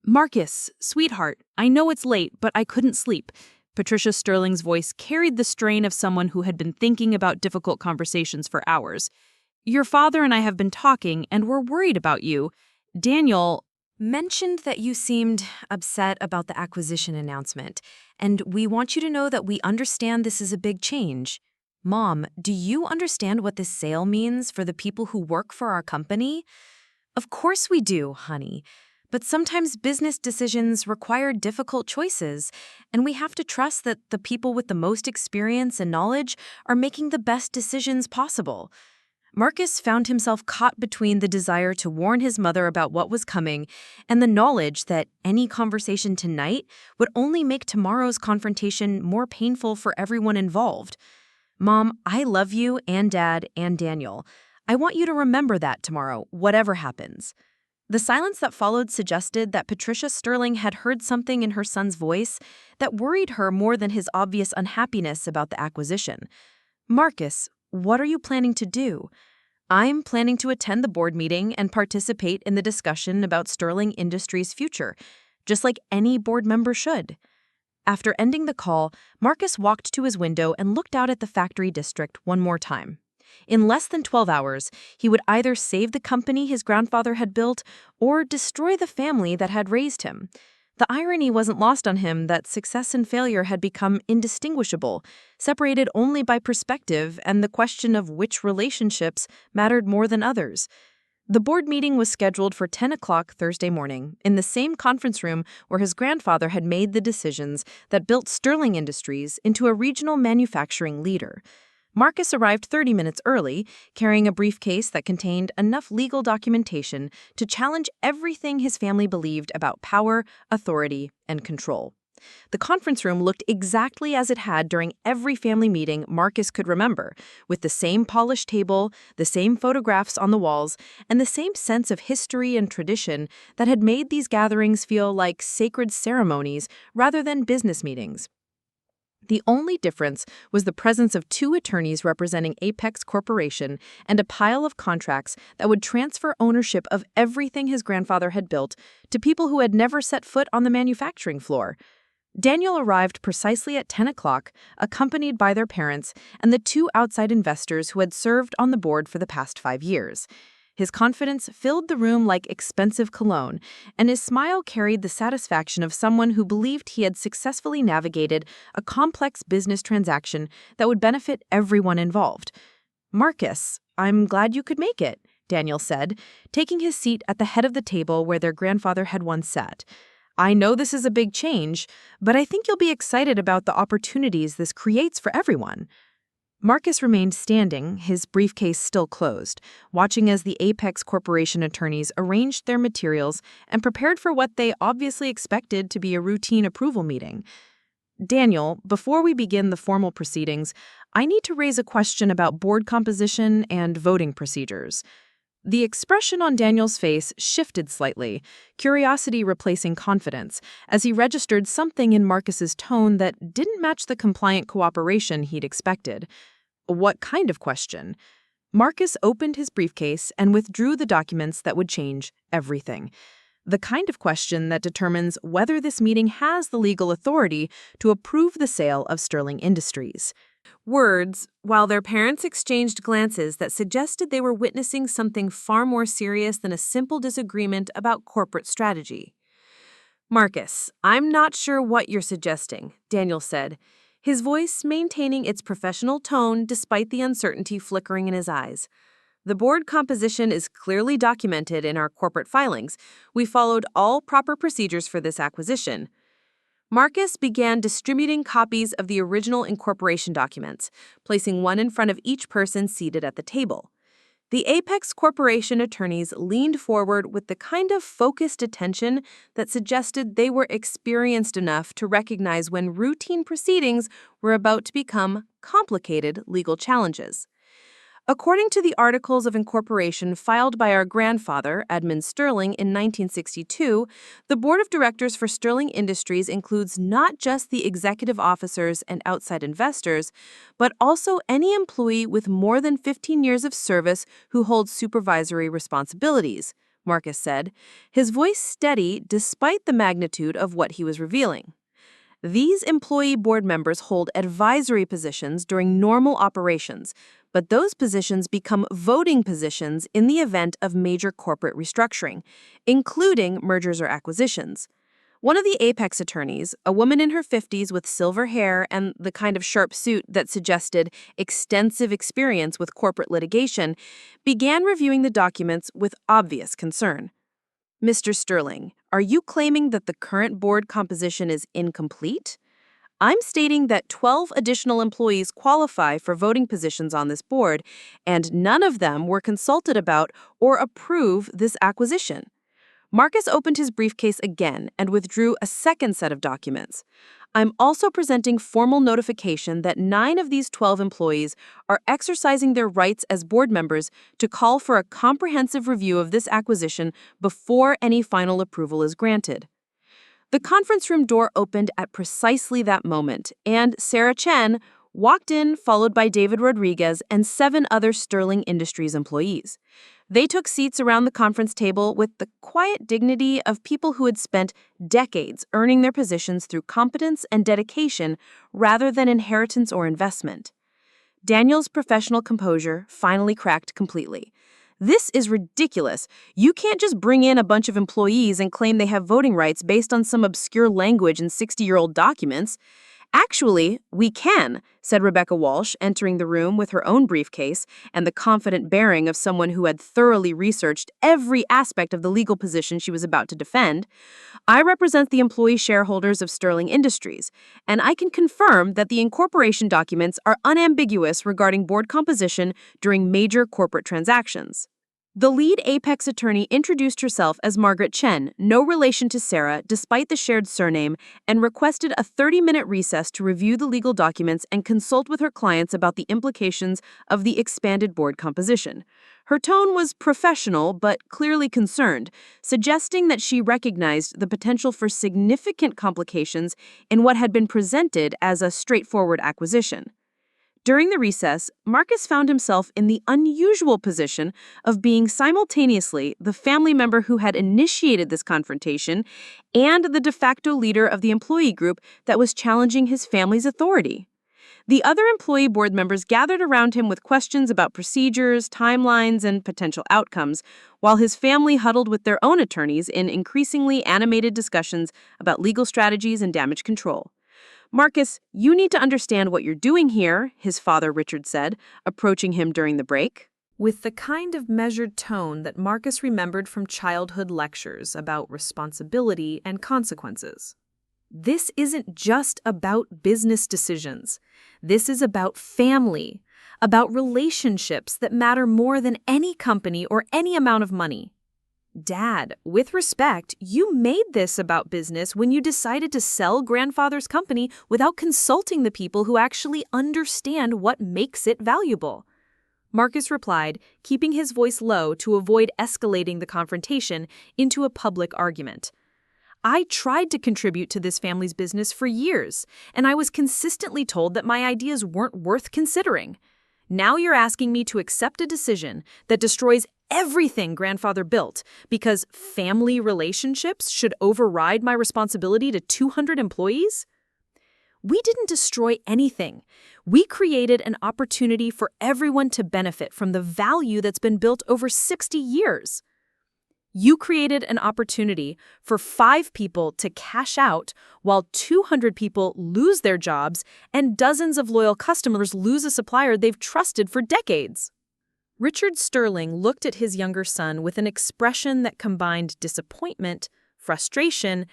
"Marcus, sweetheart, I know it's late, but I couldn't sleep." Patricia Sterling's voice carried the strain of someone who had been thinking about difficult conversations for hours. "Your father and I have been talking, and we're worried about you. Daniel mentioned that you seemed upset about the acquisition announcement, and we want you to know that we understand this is a big change. Mom, do you understand what this sale means for the people who work for our company?" "Of course we do, honey. But sometimes business decisions require difficult choices, and we have to trust that the people with the most experience and knowledge are making the best decisions possible." Marcus found himself caught between the desire to warn his mother about what was coming and the knowledge that any conversation tonight would only make tomorrow's confrontation more painful for everyone involved. "Mom, I love you and Dad and Daniel. I want you to remember that tomorrow, whatever happens." The silence that followed suggested that Patricia Sterling had heard something in her son's voice that worried her more than his obvious unhappiness about the acquisition. "Marcus, what are you planning to do?" "I'm planning to attend the board meeting and participate in the discussion about Sterling Industries' future, just like any board member should." After ending the call, Marcus walked to his window and looked out at the factory district one more time. In less than 12 hours, he would either save the company his grandfather had built or destroy the family that had raised him. The irony wasn't lost on him that success and failure had become indistinguishable, separated only by perspective and the question of which relationships mattered more than others. The board meeting was scheduled for 10 o'clock Thursday morning in the same conference room where his grandfather had made the decisions that built Sterling Industries into a regional manufacturing leader. Marcus arrived 30 minutes early, carrying a briefcase that contained enough legal documentation to challenge everything his family believed about power, authority, and control. The conference room looked exactly as it had during every family meeting Marcus could remember, with the same polished table, the same photographs on the walls, and the same sense of history and tradition that had made these gatherings feel like sacred ceremonies rather than business meetings. The only difference was the presence of 2 attorneys representing Apex Corporation and a pile of contracts that would transfer ownership of everything his grandfather had built to people who had never set foot on the manufacturing floor. Daniel arrived precisely at 10 o'clock, accompanied by their parents and the 2 outside investors who had served on the board for the past 5 years. His confidence filled the room like expensive cologne, and his smile carried the satisfaction of someone who believed he had successfully navigated a complex business transaction that would benefit everyone involved. "Marcus, I'm glad you could make it," Daniel said, taking his seat at the head of the table where their grandfather had once sat. "I know this is a big change, but I think you'll be excited about the opportunities this creates for everyone." Marcus remained standing, his briefcase still closed, watching as the Apex Corporation attorneys arranged their materials and prepared for what they obviously expected to be a routine approval meeting. "Daniel, before we begin the formal proceedings, I need to raise a question about board composition and voting procedures." The expression on Daniel's face shifted slightly, curiosity replacing confidence, as he registered something in Marcus's tone that didn't match the compliant cooperation he'd expected. "What kind of question?" Marcus opened his briefcase and withdrew the documents that would change everything. "The kind of question that determines whether this meeting has the legal authority to approve the sale of Sterling Industries." Words, while their parents exchanged glances that suggested they were witnessing something far more serious than a simple disagreement about corporate strategy. "Marcus, I'm not sure what you're suggesting," Daniel said, his voice maintaining its professional tone despite the uncertainty flickering in his eyes. "The board composition is clearly documented in our corporate filings. We followed all proper procedures for this acquisition." Marcus began distributing copies of the original incorporation documents, placing one in front of each person seated at the table. The Apex Corporation attorneys leaned forward with the kind of focused attention that suggested they were experienced enough to recognize when routine proceedings were about to become complicated legal challenges. According to the Articles of Incorporation filed by our grandfather, Edmund Sterling, in 1962, the board of directors for Sterling Industries includes not just the executive officers and outside investors, but also any employee with more than 15 years of service who holds supervisory responsibilities, Marcus said, his voice steady despite the magnitude of what he was revealing. These employee board members hold advisory positions during normal operations, but those positions become voting positions in the event of major corporate restructuring, including mergers or acquisitions. One of the Apex attorneys, a woman in her 50s with silver hair and the kind of sharp suit that suggested extensive experience with corporate litigation, began reviewing the documents with obvious concern. Mr. Sterling, are you claiming that the current board composition is incomplete? I'm stating that 12 additional employees qualify for voting positions on this board, and none of them were consulted about or approve this acquisition. Marcus opened his briefcase again and withdrew a second set of documents. I'm also presenting formal notification that 9 of these 12 employees are exercising their rights as board members to call for a comprehensive review of this acquisition before any final approval is granted. The conference room door opened at precisely that moment, and Sarah Chen walked in, followed by David Rodriguez and 7 other Sterling Industries employees. They took seats around the conference table with the quiet dignity of people who had spent decades earning their positions through competence and dedication rather than inheritance or investment. Daniel's professional composure finally cracked completely. This is ridiculous. You can't just bring in a bunch of employees and claim they have voting rights based on some obscure language in 60-year-old documents. Actually, we can, said Rebecca Walsh, entering the room with her own briefcase and the confident bearing of someone who had thoroughly researched every aspect of the legal position she was about to defend. I represent the employee shareholders of Sterling Industries, and I can confirm that the incorporation documents are unambiguous regarding board composition during major corporate transactions. The lead Apex attorney introduced herself as Margaret Chen, no relation to Sarah despite the shared surname, and requested a 30-minute recess to review the legal documents and consult with her clients about the implications of the expanded board composition. Her tone was professional but clearly concerned, suggesting that she recognized the potential for significant complications in what had been presented as a straightforward acquisition. During the recess, Marcus found himself in the unusual position of being simultaneously the family member who had initiated this confrontation and the de facto leader of the employee group that was challenging his family's authority. The other employee board members gathered around him with questions about procedures, timelines, and potential outcomes, while his family huddled with their own attorneys in increasingly animated discussions about legal strategies and damage control. Marcus, you need to understand what you're doing here, his father Richard said, approaching him during the break. With the kind of measured tone that Marcus remembered from childhood lectures about responsibility and consequences. This isn't just about business decisions. This is about family, about relationships that matter more than any company or any amount of money. Dad, with respect, you made this about business when you decided to sell grandfather's company without consulting the people who actually understand what makes it valuable. Marcus replied, keeping his voice low to avoid escalating the confrontation into a public argument. I tried to contribute to this family's business for years, and I was consistently told that my ideas weren't worth considering. Now you're asking me to accept a decision that destroys everything grandfather built because family relationships should override my responsibility to 200 employees? We didn't destroy anything. We created an opportunity for everyone to benefit from the value that's been built over 60 years. You created an opportunity for 5 people to cash out while 200 people lose their jobs and dozens of loyal customers lose a supplier they've trusted for decades. Richard Sterling looked at his younger son with an expression that combined disappointment, frustration,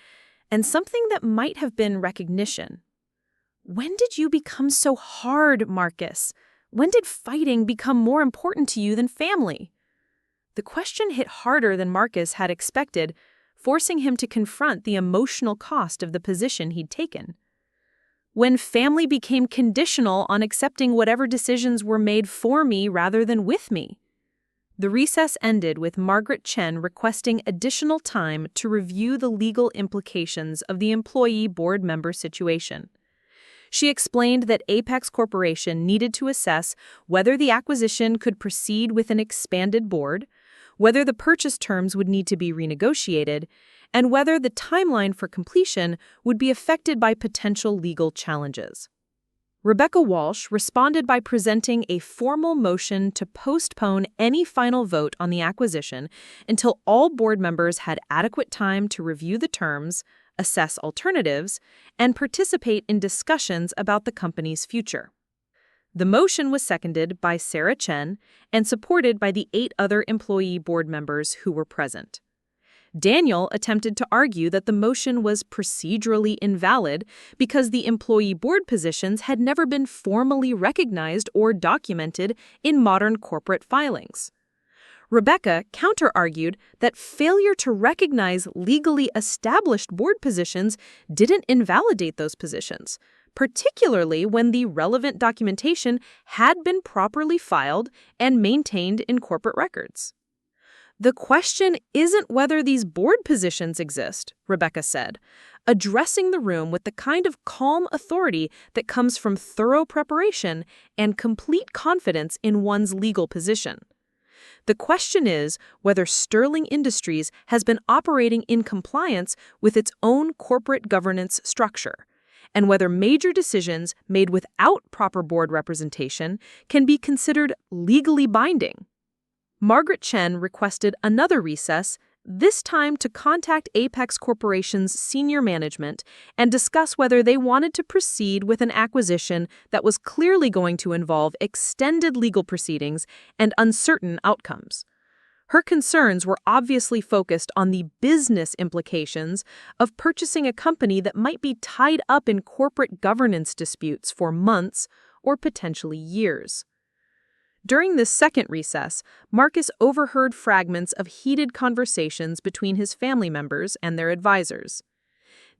and something that might have been recognition. When did you become so hard, Marcus? When did fighting become more important to you than family? The question hit harder than Marcus had expected, forcing him to confront the emotional cost of the position he'd taken. When family became conditional on accepting whatever decisions were made for me rather than with me. The recess ended with Margaret Chen requesting additional time to review the legal implications of the employee board member situation. She explained that Apex Corporation needed to assess whether the acquisition could proceed with an expanded board, whether the purchase terms would need to be renegotiated, and whether the timeline for completion would be affected by potential legal challenges. Rebecca Walsh responded by presenting a formal motion to postpone any final vote on the acquisition until all board members had adequate time to review the terms, assess alternatives, and participate in discussions about the company's future. The motion was seconded by Sarah Chen and supported by the 8 other employee board members who were present. Daniel attempted to argue that the motion was procedurally invalid because the employee board positions had never been formally recognized or documented in modern corporate filings. Rebecca counter-argued that failure to recognize legally established board positions didn't invalidate those positions, particularly when the relevant documentation had been properly filed and maintained in corporate records. The question isn't whether these board positions exist, Rebecca said, addressing the room with the kind of calm authority that comes from thorough preparation and complete confidence in one's legal position. The question is whether Sterling Industries has been operating in compliance with its own corporate governance structure, and whether major decisions made without proper board representation can be considered legally binding. Margaret Chen requested another recess, this time to contact Apex Corporation's senior management and discuss whether they wanted to proceed with an acquisition that was clearly going to involve extended legal proceedings and uncertain outcomes. Her concerns were obviously focused on the business implications of purchasing a company that might be tied up in corporate governance disputes for months or potentially years. During this second recess, Marcus overheard fragments of heated conversations between his family members and their advisors.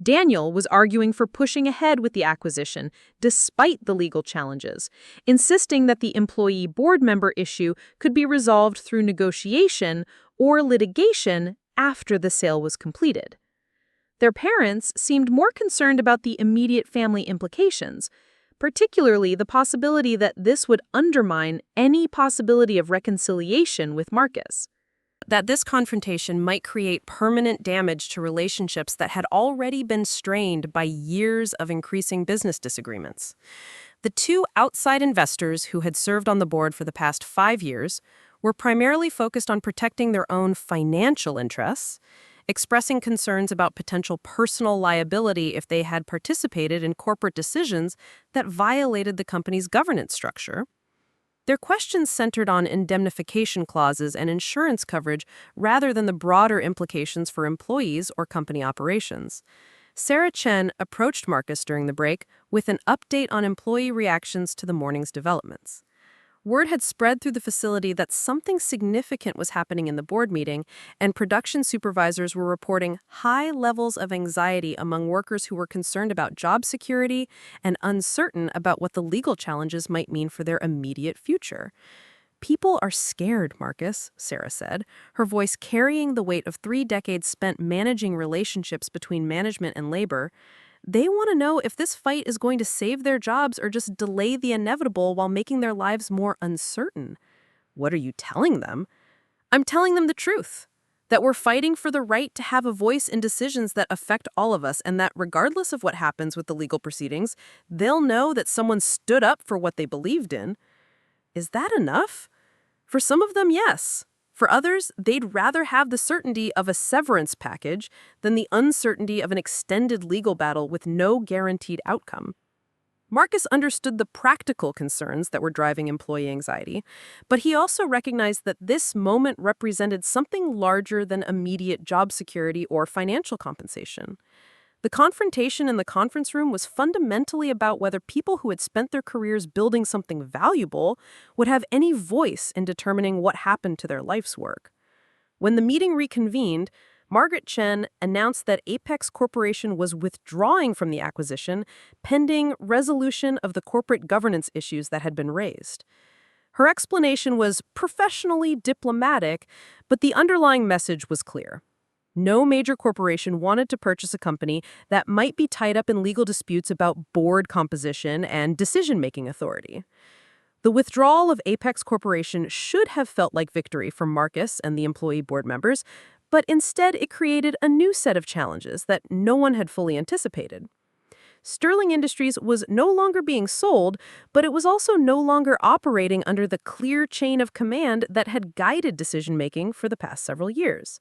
Daniel was arguing for pushing ahead with the acquisition despite the legal challenges, insisting that the employee board member issue could be resolved through negotiation or litigation after the sale was completed. Their parents seemed more concerned about the immediate family implications, particularly the possibility that this would undermine any possibility of reconciliation with Marcus. That this confrontation might create permanent damage to relationships that had already been strained by years of increasing business disagreements. The 2 outside investors who had served on the board for the past 5 years were primarily focused on protecting their own financial interests, expressing concerns about potential personal liability if they had participated in corporate decisions that violated the company's governance structure. Their questions centered on indemnification clauses and insurance coverage rather than the broader implications for employees or company operations. Sarah Chen approached Marcus during the break with an update on employee reactions to the morning's developments. Word had spread through the facility that something significant was happening in the board meeting, and production supervisors were reporting high levels of anxiety among workers who were concerned about job security and uncertain about what the legal challenges might mean for their immediate future. "People are scared, Marcus," Sarah said, her voice carrying the weight of 3 decades spent managing relationships between management and labor. They want to know if this fight is going to save their jobs or just delay the inevitable while making their lives more uncertain. What are you telling them? I'm telling them the truth, that we're fighting for the right to have a voice in decisions that affect all of us, and that regardless of what happens with the legal proceedings, they'll know that someone stood up for what they believed in. Is that enough? For some of them, yes. For others, they'd rather have the certainty of a severance package than the uncertainty of an extended legal battle with no guaranteed outcome. Marcus understood the practical concerns that were driving employee anxiety, but he also recognized that this moment represented something larger than immediate job security or financial compensation. The confrontation in the conference room was fundamentally about whether people who had spent their careers building something valuable would have any voice in determining what happened to their life's work. When the meeting reconvened, Margaret Chen announced that Apex Corporation was withdrawing from the acquisition pending resolution of the corporate governance issues that had been raised. Her explanation was professionally diplomatic, but the underlying message was clear. No major corporation wanted to purchase a company that might be tied up in legal disputes about board composition and decision-making authority. The withdrawal of Apex Corporation should have felt like victory for Marcus and the employee board members, but instead it created a new set of challenges that no one had fully anticipated. Sterling Industries was no longer being sold, but it was also no longer operating under the clear chain of command that had guided decision-making for the past several years.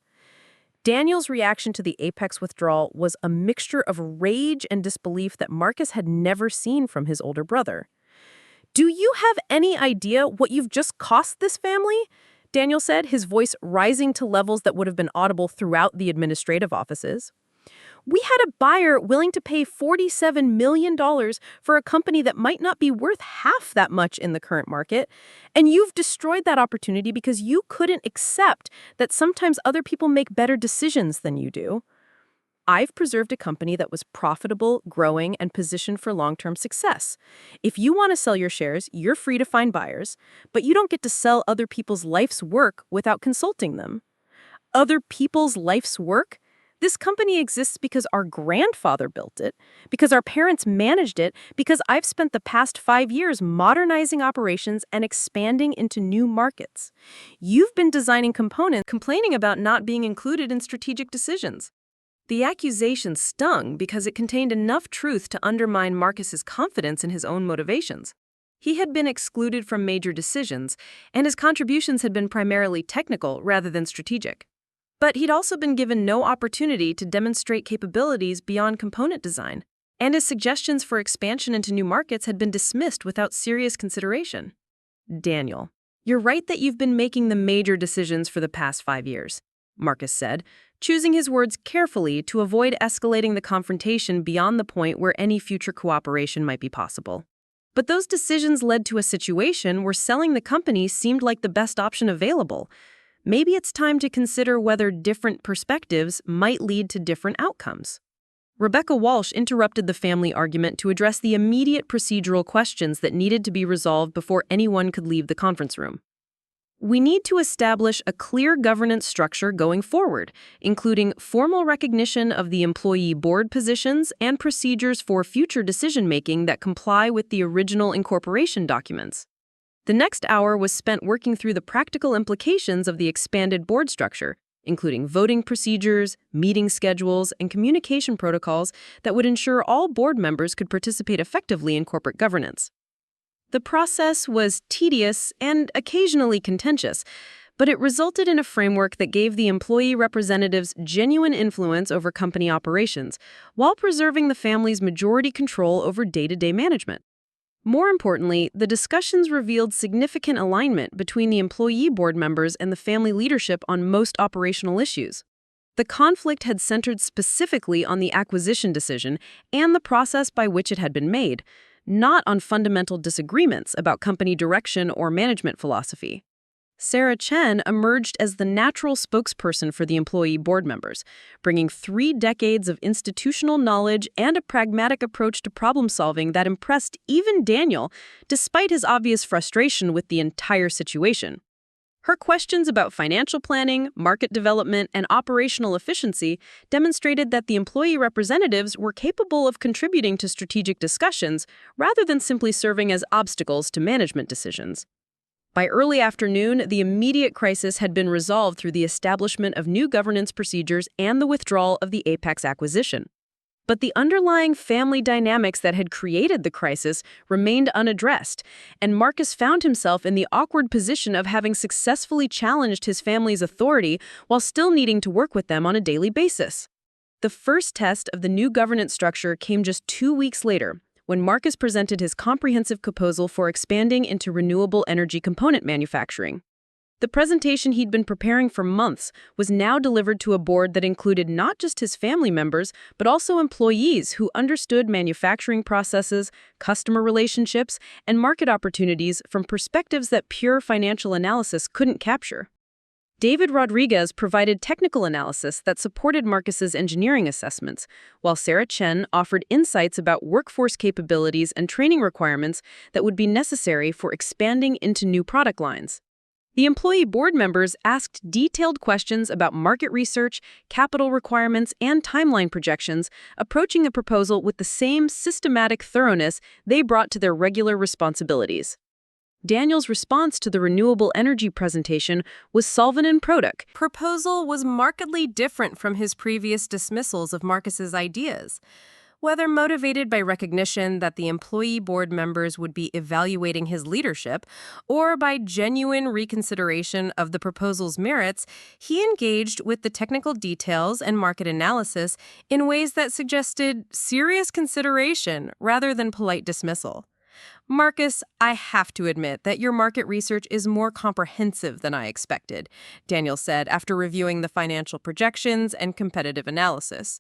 Daniel's reaction to the Apex withdrawal was a mixture of rage and disbelief that Marcus had never seen from his older brother. "Do you have any idea what you've just cost this family?" Daniel said, his voice rising to levels that would have been audible throughout the administrative offices. "We had a buyer willing to pay $47 million for a company that might not be worth half that much in the current market, and you've destroyed that opportunity because you couldn't accept that sometimes other people make better decisions than you do. I've preserved a company that was profitable, growing, and positioned for long-term success. If you want to sell your shares, you're free to find buyers, but you don't get to sell other people's life's work without consulting them." Other people's life's work? This company exists because our grandfather built it, because our parents managed it, because I've spent the past 5 years modernizing operations and expanding into new markets. You've been designing components, complaining about not being included in strategic decisions. The accusation stung because it contained enough truth to undermine Marcus's confidence in his own motivations. He had been excluded from major decisions, and his contributions had been primarily technical rather than strategic. But he'd also been given no opportunity to demonstrate capabilities beyond component design, and his suggestions for expansion into new markets had been dismissed without serious consideration. "Daniel, you're right that you've been making the major decisions for the past 5 years," Marcus said, choosing his words carefully to avoid escalating the confrontation beyond the point where any future cooperation might be possible. "But those decisions led to a situation where selling the company seemed like the best option available. Maybe it's time to consider whether different perspectives might lead to different outcomes." Rebecca Walsh interrupted the family argument to address the immediate procedural questions that needed to be resolved before anyone could leave the conference room. "We need to establish a clear governance structure going forward, including formal recognition of the employee board positions and procedures for future decision-making that comply with the original incorporation documents." The next hour was spent working through the practical implications of the expanded board structure, including voting procedures, meeting schedules, and communication protocols that would ensure all board members could participate effectively in corporate governance. The process was tedious and occasionally contentious, but it resulted in a framework that gave the employee representatives genuine influence over company operations, while preserving the family's majority control over day-to-day management. More importantly, the discussions revealed significant alignment between the employee board members and the family leadership on most operational issues. The conflict had centered specifically on the acquisition decision and the process by which it had been made, not on fundamental disagreements about company direction or management philosophy. Sarah Chen emerged as the natural spokesperson for the employee board members, bringing 3 decades of institutional knowledge and a pragmatic approach to problem-solving that impressed even Daniel, despite his obvious frustration with the entire situation. Her questions about financial planning, market development, and operational efficiency demonstrated that the employee representatives were capable of contributing to strategic discussions rather than simply serving as obstacles to management decisions. By early afternoon, the immediate crisis had been resolved through the establishment of new governance procedures and the withdrawal of the Apex acquisition. But the underlying family dynamics that had created the crisis remained unaddressed, and Marcus found himself in the awkward position of having successfully challenged his family's authority while still needing to work with them on a daily basis. The first test of the new governance structure came just 2 weeks later, when Marcus presented his comprehensive proposal for expanding into renewable energy component manufacturing. The presentation he'd been preparing for months was now delivered to a board that included not just his family members, but also employees who understood manufacturing processes, customer relationships, and market opportunities from perspectives that pure financial analysis couldn't capture. David Rodriguez provided technical analysis that supported Marcus's engineering assessments, while Sarah Chen offered insights about workforce capabilities and training requirements that would be necessary for expanding into new product lines. The employee board members asked detailed questions about market research, capital requirements, and timeline projections, approaching the proposal with the same systematic thoroughness they brought to their regular responsibilities. Daniel's response to the renewable energy presentation was solvent and product. Proposal was markedly different from his previous dismissals of Marcus's ideas. Whether motivated by recognition that the employee board members would be evaluating his leadership, or by genuine reconsideration of the proposal's merits, he engaged with the technical details and market analysis in ways that suggested serious consideration rather than polite dismissal. Marcus, I have to admit that your market research is more comprehensive than I expected, Daniel said after reviewing the financial projections and competitive analysis.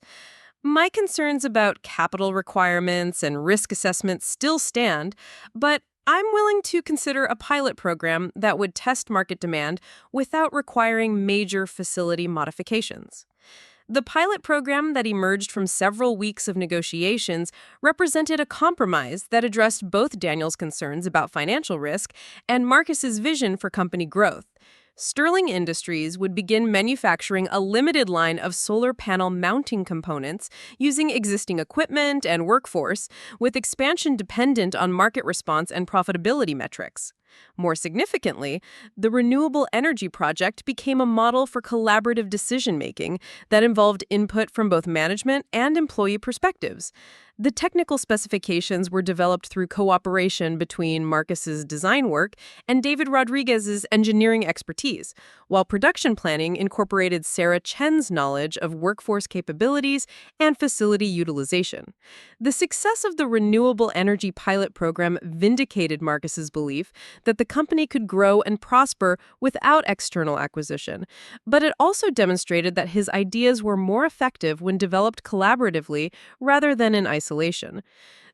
My concerns about capital requirements and risk assessment still stand, but I'm willing to consider a pilot program that would test market demand without requiring major facility modifications. The pilot program that emerged from several weeks of negotiations represented a compromise that addressed both Daniel's concerns about financial risk and Marcus's vision for company growth. Sterling Industries would begin manufacturing a limited line of solar panel mounting components using existing equipment and workforce, with expansion dependent on market response and profitability metrics. More significantly, the renewable energy project became a model for collaborative decision-making that involved input from both management and employee perspectives. The technical specifications were developed through cooperation between Marcus's design work and David Rodriguez's engineering expertise, while production planning incorporated Sarah Chen's knowledge of workforce capabilities and facility utilization. The success of the renewable energy pilot program vindicated Marcus's belief that the company could grow and prosper without external acquisition, but it also demonstrated that his ideas were more effective when developed collaboratively rather than in isolation.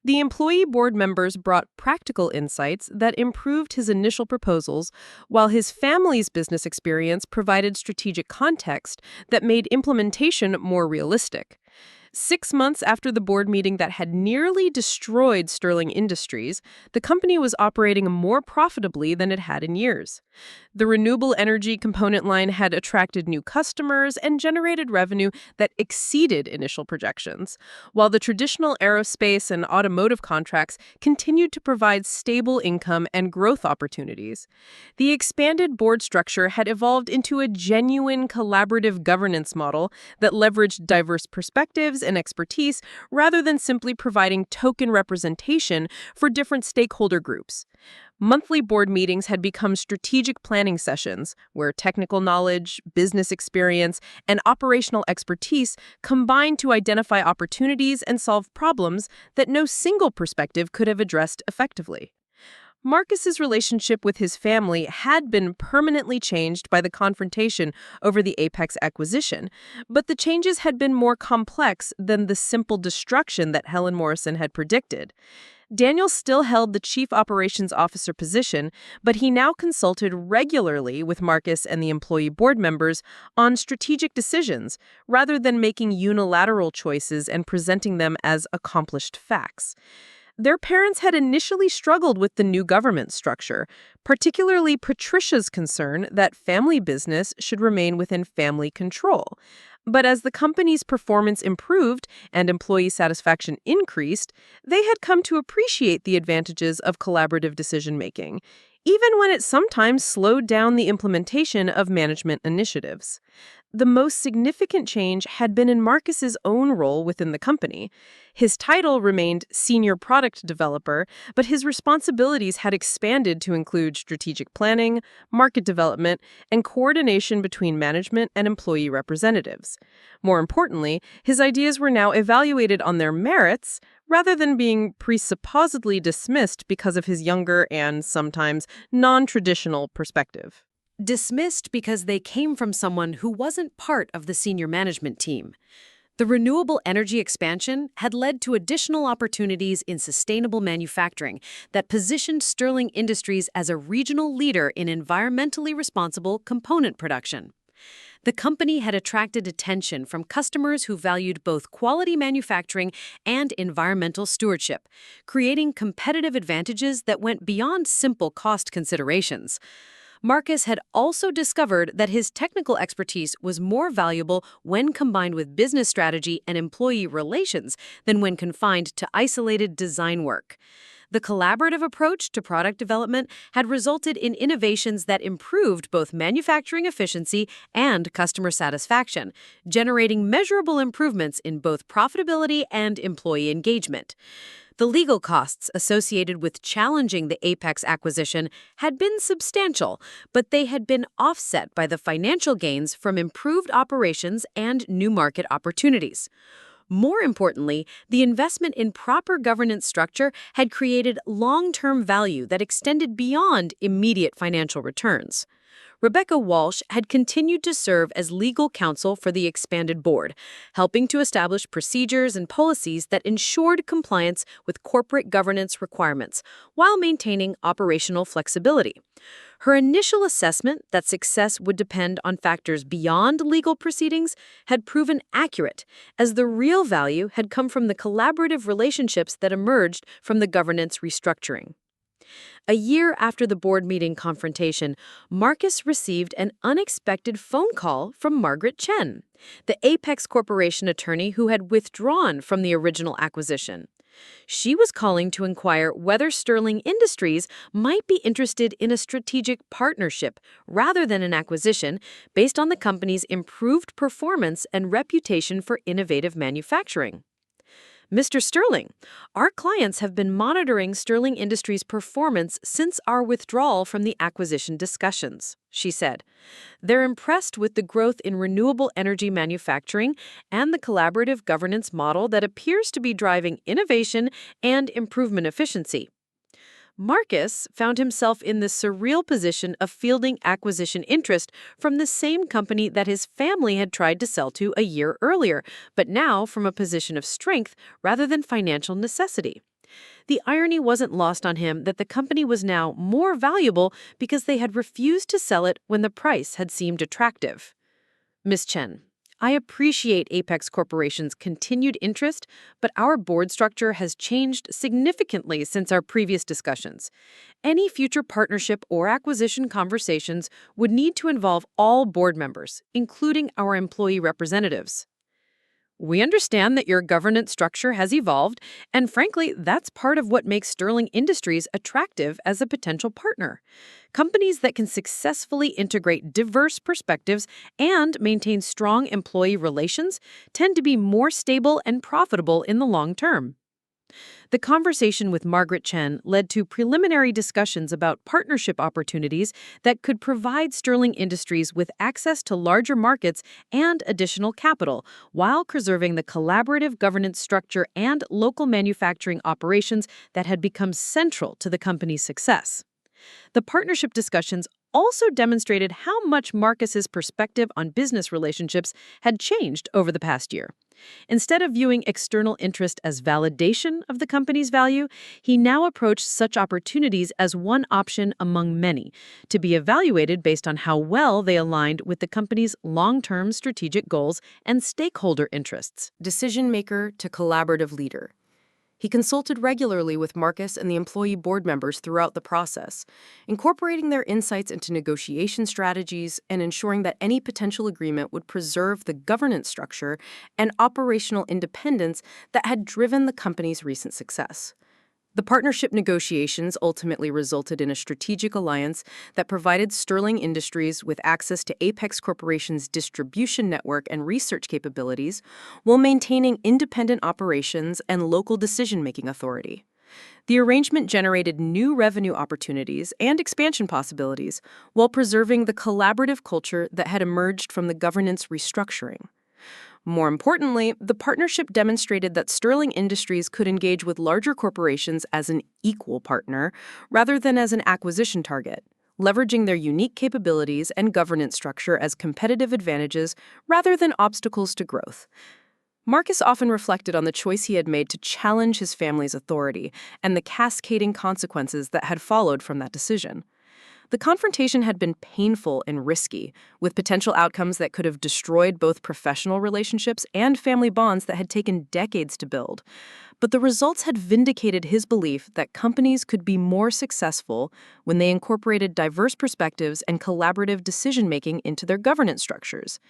The employee board members brought practical insights that improved his initial proposals, while his family's business experience provided strategic context that made implementation more realistic. 6 months after the board meeting that had nearly destroyed Sterling Industries, the company was operating more profitably than it had in years. The renewable energy component line had attracted new customers and generated revenue that exceeded initial projections, while the traditional aerospace and automotive contracts continued to provide stable income and growth opportunities. The expanded board structure had evolved into a genuine collaborative governance model that leveraged diverse perspectives and expertise rather than simply providing token representation for different stakeholder groups. Monthly board meetings had become strategic planning sessions where technical knowledge, business experience, and operational expertise combined to identify opportunities and solve problems that no single perspective could have addressed effectively. Marcus's relationship with his family had been permanently changed by the confrontation over the Apex acquisition, but the changes had been more complex than the simple destruction that Helen Morrison had predicted. Daniel still held the Chief Operations Officer position, but he now consulted regularly with Marcus and the employee board members on strategic decisions, rather than making unilateral choices and presenting them as accomplished facts. Their parents had initially struggled with the new government structure, particularly Patricia's concern that family business should remain within family control. But as the company's performance improved and employee satisfaction increased, they had come to appreciate the advantages of collaborative decision-making, even when it sometimes slowed down the implementation of management initiatives. The most significant change had been in Marcus's own role within the company. His title remained Senior Product Developer, but his responsibilities had expanded to include strategic planning, market development, and coordination between management and employee representatives. More importantly, his ideas were now evaluated on their merits rather than being presupposedly dismissed because of his younger and sometimes non-traditional perspective. dismissed because they came from someone who wasn't part of the senior management team. The renewable energy expansion had led to additional opportunities in sustainable manufacturing that positioned Sterling Industries as a regional leader in environmentally responsible component production. The company had attracted attention from customers who valued both quality manufacturing and environmental stewardship, creating competitive advantages that went beyond simple cost considerations. Marcus had also discovered that his technical expertise was more valuable when combined with business strategy and employee relations than when confined to isolated design work. The collaborative approach to product development had resulted in innovations that improved both manufacturing efficiency and customer satisfaction, generating measurable improvements in both profitability and employee engagement. The legal costs associated with challenging the Apex acquisition had been substantial, but they had been offset by the financial gains from improved operations and new market opportunities. More importantly, the investment in proper governance structure had created long-term value that extended beyond immediate financial returns. Rebecca Walsh had continued to serve as legal counsel for the expanded board, helping to establish procedures and policies that ensured compliance with corporate governance requirements while maintaining operational flexibility. Her initial assessment that success would depend on factors beyond legal proceedings had proven accurate, as the real value had come from the collaborative relationships that emerged from the governance restructuring. A year after the board meeting confrontation, Marcus received an unexpected phone call from Margaret Chen, the Apex Corporation attorney who had withdrawn from the original acquisition. She was calling to inquire whether Sterling Industries might be interested in a strategic partnership rather than an acquisition based on the company's improved performance and reputation for innovative manufacturing. Mr. Sterling, our clients have been monitoring Sterling Industries' performance since our withdrawal from the acquisition discussions, she said. They're impressed with the growth in renewable energy manufacturing and the collaborative governance model that appears to be driving innovation and improvement efficiency. Marcus found himself in the surreal position of fielding acquisition interest from the same company that his family had tried to sell to a year earlier, but now from a position of strength rather than financial necessity. The irony wasn't lost on him that the company was now more valuable because they had refused to sell it when the price had seemed attractive. Ms. Chen, I appreciate Apex Corporation's continued interest, but our board structure has changed significantly since our previous discussions. Any future partnership or acquisition conversations would need to involve all board members, including our employee representatives. We understand that your governance structure has evolved, and frankly, that's part of what makes Sterling Industries attractive as a potential partner. Companies that can successfully integrate diverse perspectives and maintain strong employee relations tend to be more stable and profitable in the long term. The conversation with Margaret Chen led to preliminary discussions about partnership opportunities that could provide Sterling Industries with access to larger markets and additional capital, while preserving the collaborative governance structure and local manufacturing operations that had become central to the company's success. The partnership discussions also demonstrated how much Marcus's perspective on business relationships had changed over the past year. Instead of viewing external interest as validation of the company's value, he now approached such opportunities as one option among many, to be evaluated based on how well they aligned with the company's long-term strategic goals and stakeholder interests. Decision maker to collaborative leader. He consulted regularly with Marcus and the employee board members throughout the process, incorporating their insights into negotiation strategies and ensuring that any potential agreement would preserve the governance structure and operational independence that had driven the company's recent success. The partnership negotiations ultimately resulted in a strategic alliance that provided Sterling Industries with access to Apex Corporation's distribution network and research capabilities while maintaining independent operations and local decision-making authority. The arrangement generated new revenue opportunities and expansion possibilities while preserving the collaborative culture that had emerged from the governance restructuring. More importantly, the partnership demonstrated that Sterling Industries could engage with larger corporations as an equal partner rather than as an acquisition target, leveraging their unique capabilities and governance structure as competitive advantages rather than obstacles to growth. Marcus often reflected on the choice he had made to challenge his family's authority and the cascading consequences that had followed from that decision. The confrontation had been painful and risky, with potential outcomes that could have destroyed both professional relationships and family bonds that had taken decades to build. But the results had vindicated his belief that companies could be more successful when they incorporated diverse perspectives and collaborative decision-making into their governance structures.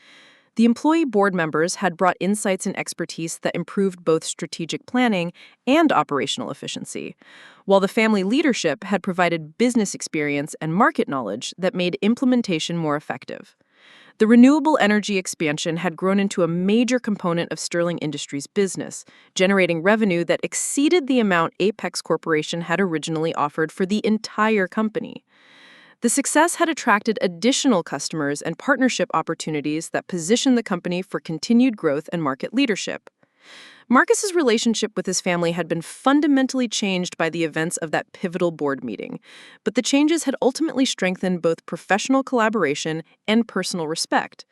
The employee board members had brought insights and expertise that improved both strategic planning and operational efficiency, while the family leadership had provided business experience and market knowledge that made implementation more effective. The renewable energy expansion had grown into a major component of Sterling Industries' business, generating revenue that exceeded the amount Apex Corporation had originally offered for the entire company. The success had attracted additional customers and partnership opportunities that positioned the company for continued growth and market leadership. Marcus's relationship with his family had been fundamentally changed by the events of that pivotal board meeting, but the changes had ultimately strengthened both professional collaboration and personal respect.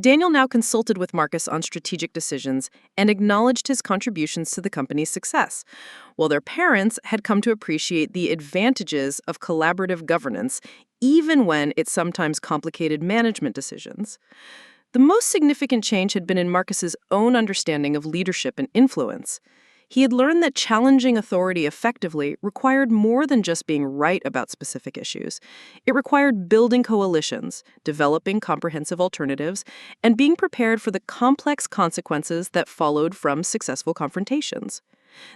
Daniel now consulted with Marcus on strategic decisions and acknowledged his contributions to the company's success, while their parents had come to appreciate the advantages of collaborative governance, even when it sometimes complicated management decisions. The most significant change had been in Marcus's own understanding of leadership and influence. He had learned that challenging authority effectively required more than just being right about specific issues. It required building coalitions, developing comprehensive alternatives, and being prepared for the complex consequences that followed from successful confrontations.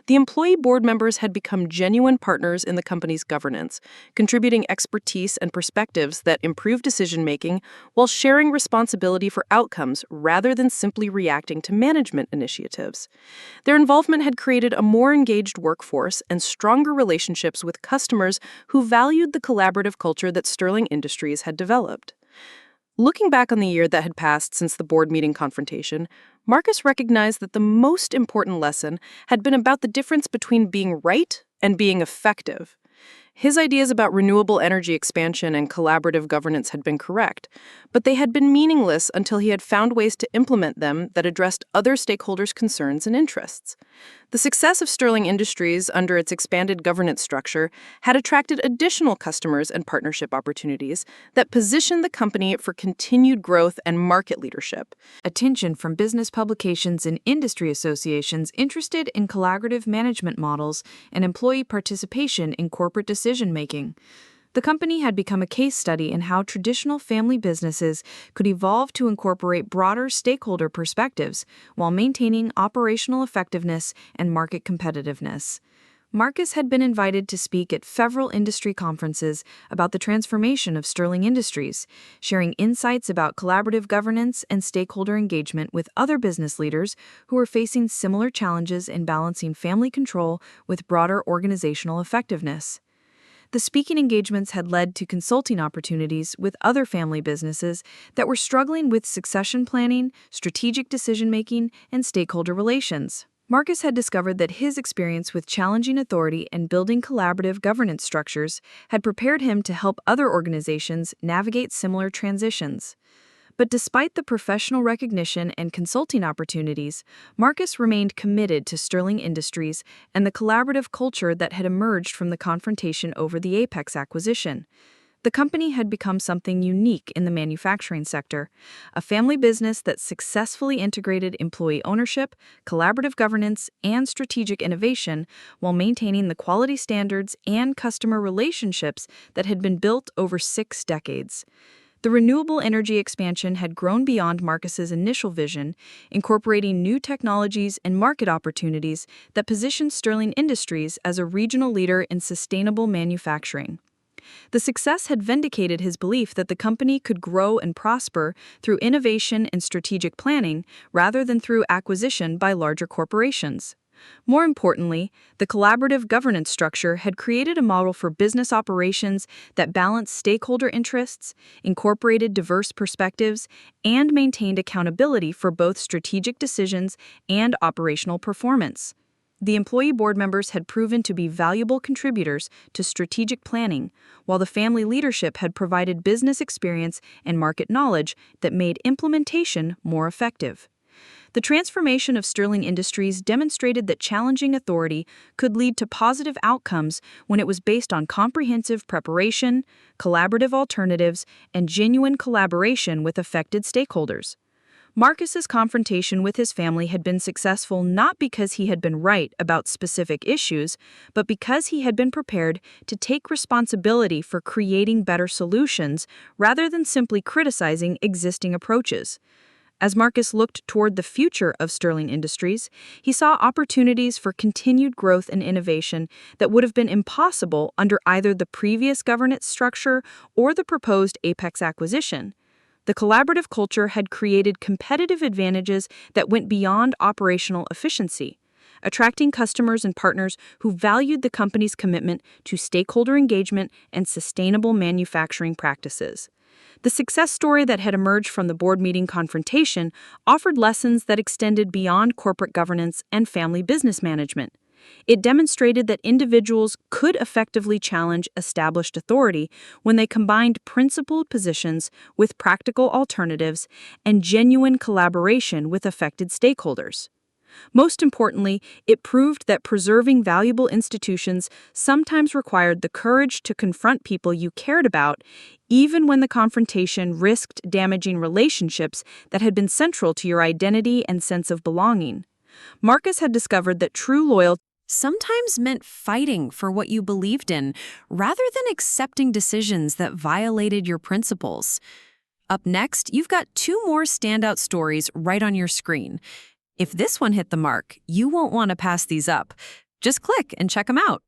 The employee board members had become genuine partners in the company's governance, contributing expertise and perspectives that improved decision-making while sharing responsibility for outcomes rather than simply reacting to management initiatives. Their involvement had created a more engaged workforce and stronger relationships with customers who valued the collaborative culture that Sterling Industries had developed. Looking back on the year that had passed since the board meeting confrontation, Marcus recognized that the most important lesson had been about the difference between being right and being effective. His ideas about renewable energy expansion and collaborative governance had been correct, but they had been meaningless until he had found ways to implement them that addressed other stakeholders' concerns and interests. The success of Sterling Industries under its expanded governance structure had attracted additional customers and partnership opportunities that positioned the company for continued growth and market leadership. Attention from business publications and industry associations interested in collaborative management models and employee participation in corporate decision-making. The company had become a case study in how traditional family businesses could evolve to incorporate broader stakeholder perspectives while maintaining operational effectiveness and market competitiveness. Marcus had been invited to speak at several industry conferences about the transformation of Sterling Industries, sharing insights about collaborative governance and stakeholder engagement with other business leaders who were facing similar challenges in balancing family control with broader organizational effectiveness. The speaking engagements had led to consulting opportunities with other family businesses that were struggling with succession planning, strategic decision-making, and stakeholder relations. Marcus had discovered that his experience with challenging authority and building collaborative governance structures had prepared him to help other organizations navigate similar transitions. But despite the professional recognition and consulting opportunities, Marcus remained committed to Sterling Industries and the collaborative culture that had emerged from the confrontation over the Apex acquisition. The company had become something unique in the manufacturing sector, a family business that successfully integrated employee ownership, collaborative governance, and strategic innovation while maintaining the quality standards and customer relationships that had been built over 6 decades. The renewable energy expansion had grown beyond Marcus's initial vision, incorporating new technologies and market opportunities that positioned Sterling Industries as a regional leader in sustainable manufacturing. The success had vindicated his belief that the company could grow and prosper through innovation and strategic planning rather than through acquisition by larger corporations. More importantly, the collaborative governance structure had created a model for business operations that balanced stakeholder interests, incorporated diverse perspectives, and maintained accountability for both strategic decisions and operational performance. The employee board members had proven to be valuable contributors to strategic planning, while the family leadership had provided business experience and market knowledge that made implementation more effective. The transformation of Sterling Industries demonstrated that challenging authority could lead to positive outcomes when it was based on comprehensive preparation, collaborative alternatives, and genuine collaboration with affected stakeholders. Marcus's confrontation with his family had been successful not because he had been right about specific issues, but because he had been prepared to take responsibility for creating better solutions rather than simply criticizing existing approaches. As Marcus looked toward the future of Sterling Industries, he saw opportunities for continued growth and innovation that would have been impossible under either the previous governance structure or the proposed Apex acquisition. The collaborative culture had created competitive advantages that went beyond operational efficiency, attracting customers and partners who valued the company's commitment to stakeholder engagement and sustainable manufacturing practices. The success story that had emerged from the board meeting confrontation offered lessons that extended beyond corporate governance and family business management. It demonstrated that individuals could effectively challenge established authority when they combined principled positions with practical alternatives and genuine collaboration with affected stakeholders. Most importantly, it proved that preserving valuable institutions sometimes required the courage to confront people you cared about, even when the confrontation risked damaging relationships that had been central to your identity and sense of belonging. Marcus had discovered that true loyalty Sometimes meant fighting for what you believed in, rather than accepting decisions that violated your principles. Up next, you've got two more standout stories right on your screen. If this one hit the mark, you won't want to pass these up. Just click and check them out.